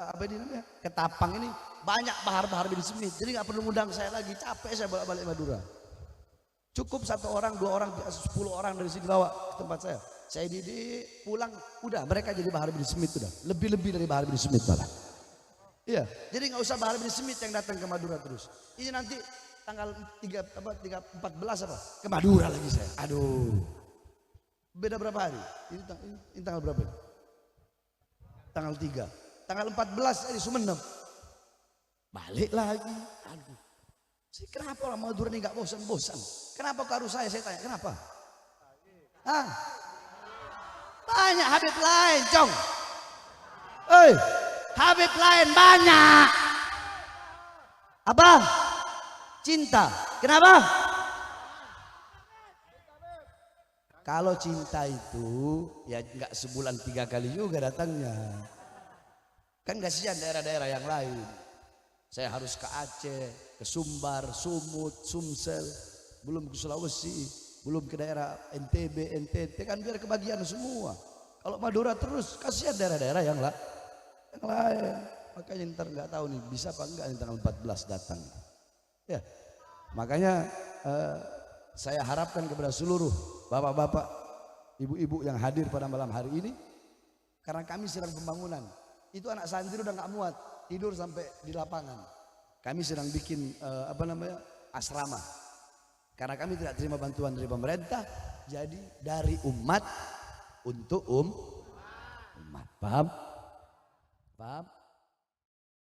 apa ini namanya? Ketapang ini banyak Bahar-Bahar bin Smith. Jadi nggak perlu ngundang saya lagi. Capek saya bolak-balik Madura. Cukup 1 orang, 2 orang, 10 orang dari sini bawa ke tempat saya. Saya didik, pulang, udah mereka jadi Bahar bin Smith udah. Lebih-lebih dari Bahar bin Smith malah. Iya. Jadi nggak usah Bahar bin Smith yang datang ke Madura terus. Ini nanti tanggal 14 apa? Ke Madura lagi saya. Aduh. Beda berapa hari? Ini tanggal berapa? Tanggal 3. Tanggal 14 di Sumeneb. Balik lagi. Aduh. Kenapa orang Madura ini gak bosan-bosan? Kenapa harus saya tanya, kenapa? Hah? Banyak Habib lain, Cong. Habib lain banyak. Apa? Cinta. Kenapa? Kalau cinta itu ya nggak sebulan 3 kali juga datangnya. Kan kasihan daerah-daerah yang lain. Saya harus ke Aceh, ke Sumbar, Sumut, Sumsel, belum ke Sulawesi, belum ke daerah NTB, NTT, kan biar kebagian semua. Kalau Madura terus kasihan daerah-daerah yang lain. Makanya ntar nggak tahu nih bisa apa enggak nih tanggal 14 datang. Ya, makanya saya harapkan kepada seluruh bapak-bapak, ibu-ibu yang hadir pada malam hari ini, karena kami sedang pembangunan. Itu anak santri udah nggak muat tidur sampai di lapangan. Kami sedang bikin asrama. Karena kami tidak terima bantuan dari pemerintah, jadi dari umat untuk umat. Paham? Paham?